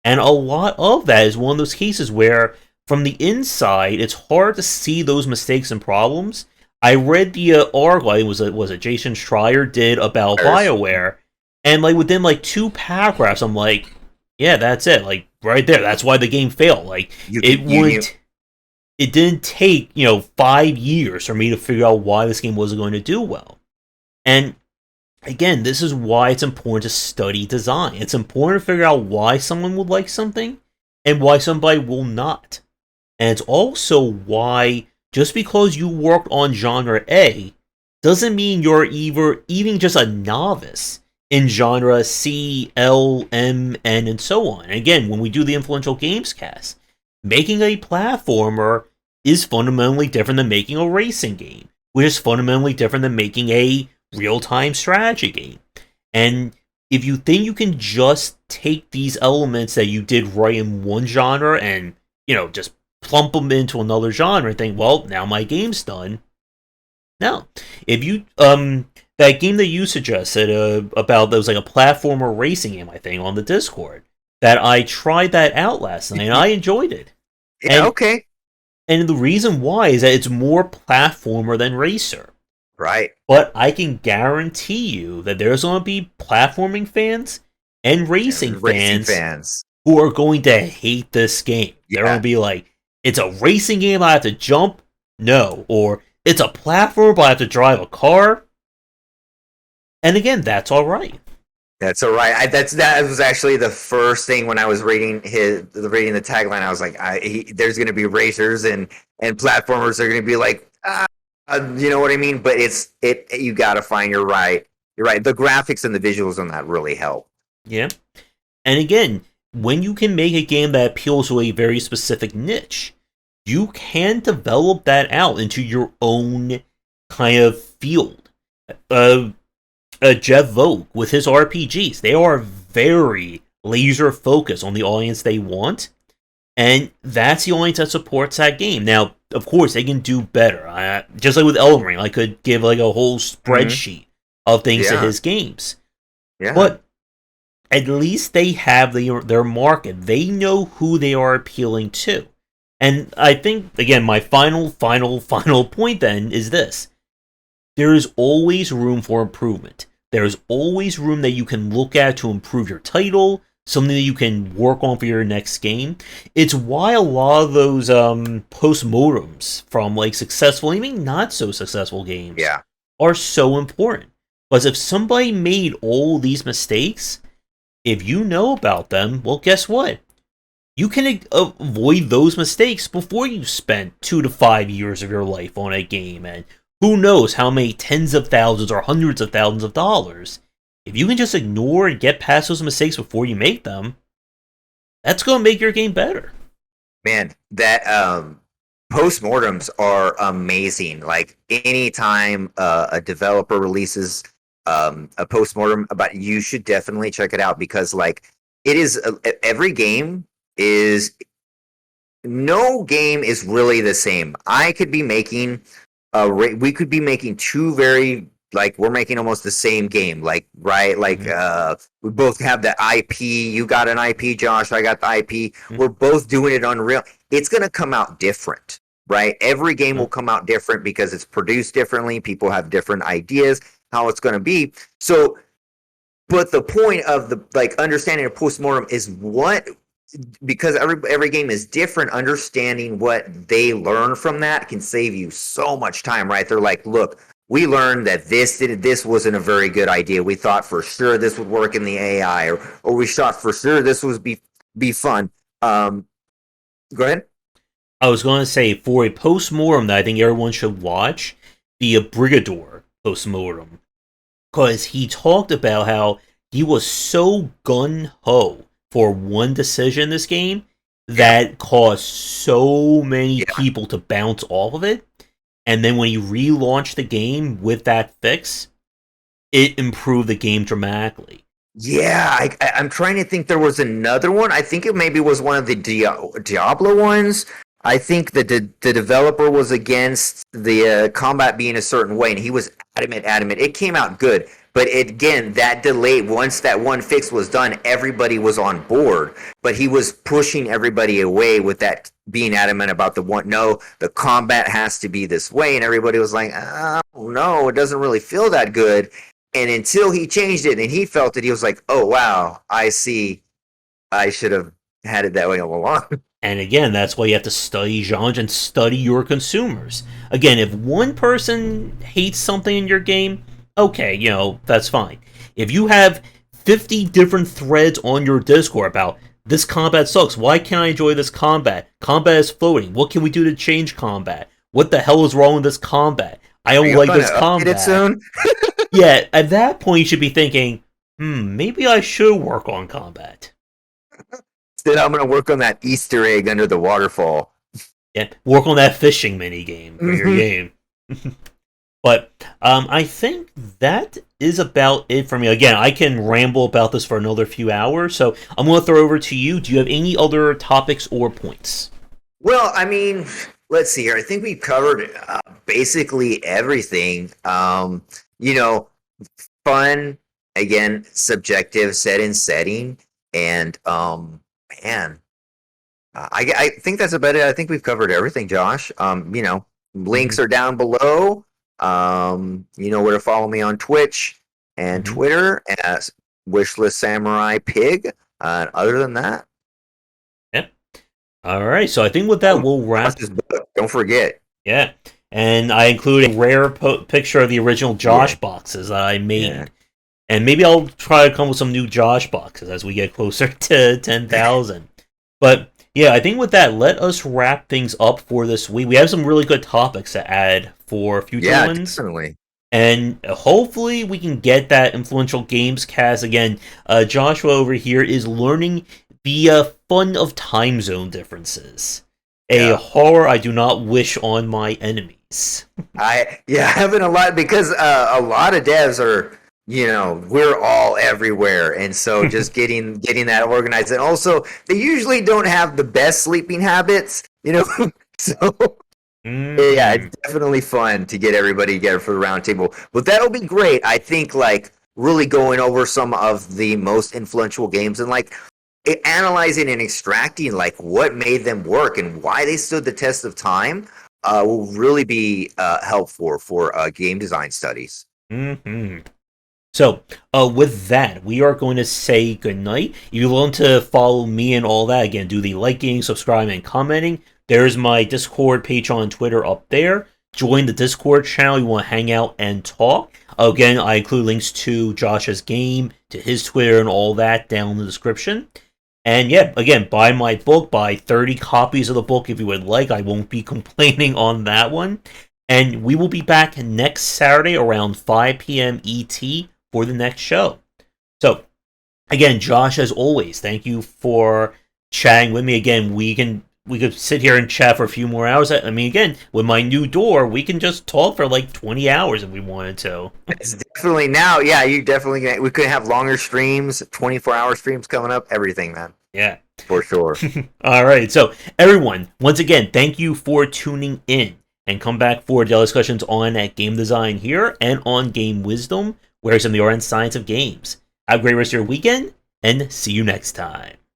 And a lot of that is one of those cases where, from the inside, it's hard to see those mistakes and problems. I read the article, I think was it Jason Schreier did about BioWare, and like within like 2 paragraphs, I'm like, yeah, that's it. Like right there, that's why the game failed. Like it didn't take 5 years for me to figure out why this game wasn't going to do well. And again, this is why it's important to study design. It's important to figure out why someone would like something and why somebody will not. And it's also why just because you worked on genre A doesn't mean you're even just a novice in genre C, L, M, N, and so on. And again, when we do the influential games cast, Making a platformer is fundamentally different than making a racing game, which is fundamentally different than making a real-time strategy game. And if you think you can just take these elements that you did right in one genre and, just plump them into another genre and think, well, now my game's done. No. If you, that game that you suggested about, that was like a platformer racing game, I think, on the Discord, that I tried that out last night and I enjoyed it. Yeah, okay. And the reason why is that it's more platformer than racer. Right. But I can guarantee you that there's going to be platforming fans and racing fans who are going to hate this game. Yeah. They're going to be like, it's a racing game, I have to jump? No. Or it's a platform, but I have to drive a car? And again, that's all right. That's all right. That was actually the first thing when I was reading the tagline. I was like, there's going to be racers and platformers are going to be like, you know what I mean? But you got to find you're right. You're right. The graphics and the visuals on that really help. Yeah. And again, when you can make a game that appeals to a very specific niche, you can develop that out into your own kind of field. Jeff Vogt with his RPGs, they are very laser focused on the audience they want, and that's the audience that supports that game. Now, of course, they can do better. Just like with Elden Ring, I could give like a whole spreadsheet of things to his games. Yeah. But at least they have their market. They know who they are appealing to. And I think, again, my final point then is this. There is always room for improvement. There's always room that you can look at to improve your title, something that you can work on for your next game. It's why a lot of those postmortems from like successful, even not so successful games are so important. Because if somebody made all these mistakes, if you know about them, well, guess what? You can avoid those mistakes before you spend 2 to 5 years of your life on a game, and who knows how many tens of thousands or hundreds of thousands of dollars. If you can just ignore and get past those mistakes before you make them, that's going to make your game better. Man, that postmortems are amazing. Like anytime a developer releases a postmortem about, you should definitely check it out, because like it is every game is, no game is really the same. I could be making we could be making two very, like, we're making almost the same game, like, right, like we both have the IP. You got an IP, Josh, I got the IP. We're both doing it Unreal. It's going to come out different, right? Every game will come out different because it's produced differently. People have different ideas how it's going to be. So, but the point of the, like, understanding a postmortem is what, because every game is different, understanding what they learn from that can save you so much time, right? They're like, look, we learned that this wasn't a very good idea. We thought for sure this would work in the AI, or we thought for sure this would be fun. Go ahead. I was going to say, for a postmortem that I think everyone should watch, the Brigador postmortem, because he talked about how he was so gun-ho for one decision in this game that caused so many people to bounce off of it. And then when he relaunched the game with that fix, it improved the game dramatically. Yeah, I'm trying to think. There was another one. I think it maybe was one of the Diablo ones. I think that the developer was against the combat being a certain way, and he was adamant. It came out good. But again, that delay, once that one fix was done, everybody was on board. But he was pushing everybody away with that, being adamant about the combat has to be this way. And everybody was like, oh, no, it doesn't really feel that good. And until he changed it and he felt it, he was like, oh, wow, I see. I should have had it that way all along. And again, that's why you have to study genres and study your consumers. Again, if one person hates something in your game, okay, that's fine. If you have 50 different threads on your Discord about, this combat sucks, why can't I enjoy this combat? Combat is floating. What can we do to change combat? What the hell is wrong with this combat? I don't like this combat. It soon? Yeah, at that point you should be thinking, maybe I should work on combat. Instead, I'm gonna work on that Easter egg under the waterfall. Yeah, work on that fishing mini game for your game. But I think that is about it for me. Again, I can ramble about this for another few hours, so I'm going to throw over to you. Do you have any other topics or points? Well, I mean, let's see here. I think we covered basically everything. You know, fun, again, subjective, set in setting, and man, I think that's about it. I think we've covered everything, Josh. Links are down below. You know where to follow me on Twitch and Twitter as Wishlist Samurai Pig. Other than that, yeah. All right. So I think with that, we'll wrap. Don't forget. Yeah, and I include a rare picture of the original Josh boxes that I made. Yeah. And maybe I'll try to come with some new Josh boxes as we get closer to 10,000. But yeah, I think with that, let us wrap things up for this week. We have some really good topics to add for future ones. Definitely. And hopefully we can get that influential games cast again. Joshua over here is learning the fun of time zone differences. A horror I do not wish on my enemies. Having a lot, because a lot of devs are, we're all everywhere, and so just getting that organized, and also they usually don't have the best sleeping habits, so yeah, it's definitely fun to get everybody together for the round table. But that'll be great. I think really going over some of the most influential games and analyzing and extracting what made them work and why they stood the test of time will really be helpful for game design studies. So, with that, we are going to say goodnight. If you want to follow me and all that, again, do the liking, subscribing, and commenting. There's my Discord, Patreon, Twitter up there. Join the Discord channel. You want to hang out and talk. Again, I include links to Josh's game, to his Twitter, and all that down in the description. And yeah, again, buy my book. Buy 30 copies of the book if you would like. I won't be complaining on that one. And we will be back next Saturday around 5 p.m. ET for the next show. So, again, Josh, as always, thank you for chatting with me. Again, we could sit here and chat for a few more hours. I mean, again, with my new door, we can just talk for 20 hours if we wanted to. It's definitely now. Yeah, we could have longer streams, 24-hour streams coming up, everything, man. Yeah. For sure. All right. So, everyone, once again, thank you for tuning in. And come back for daily discussions on game design here and on game wisdom, where it's in the art and science of games. Have a great rest of your weekend, and see you next time.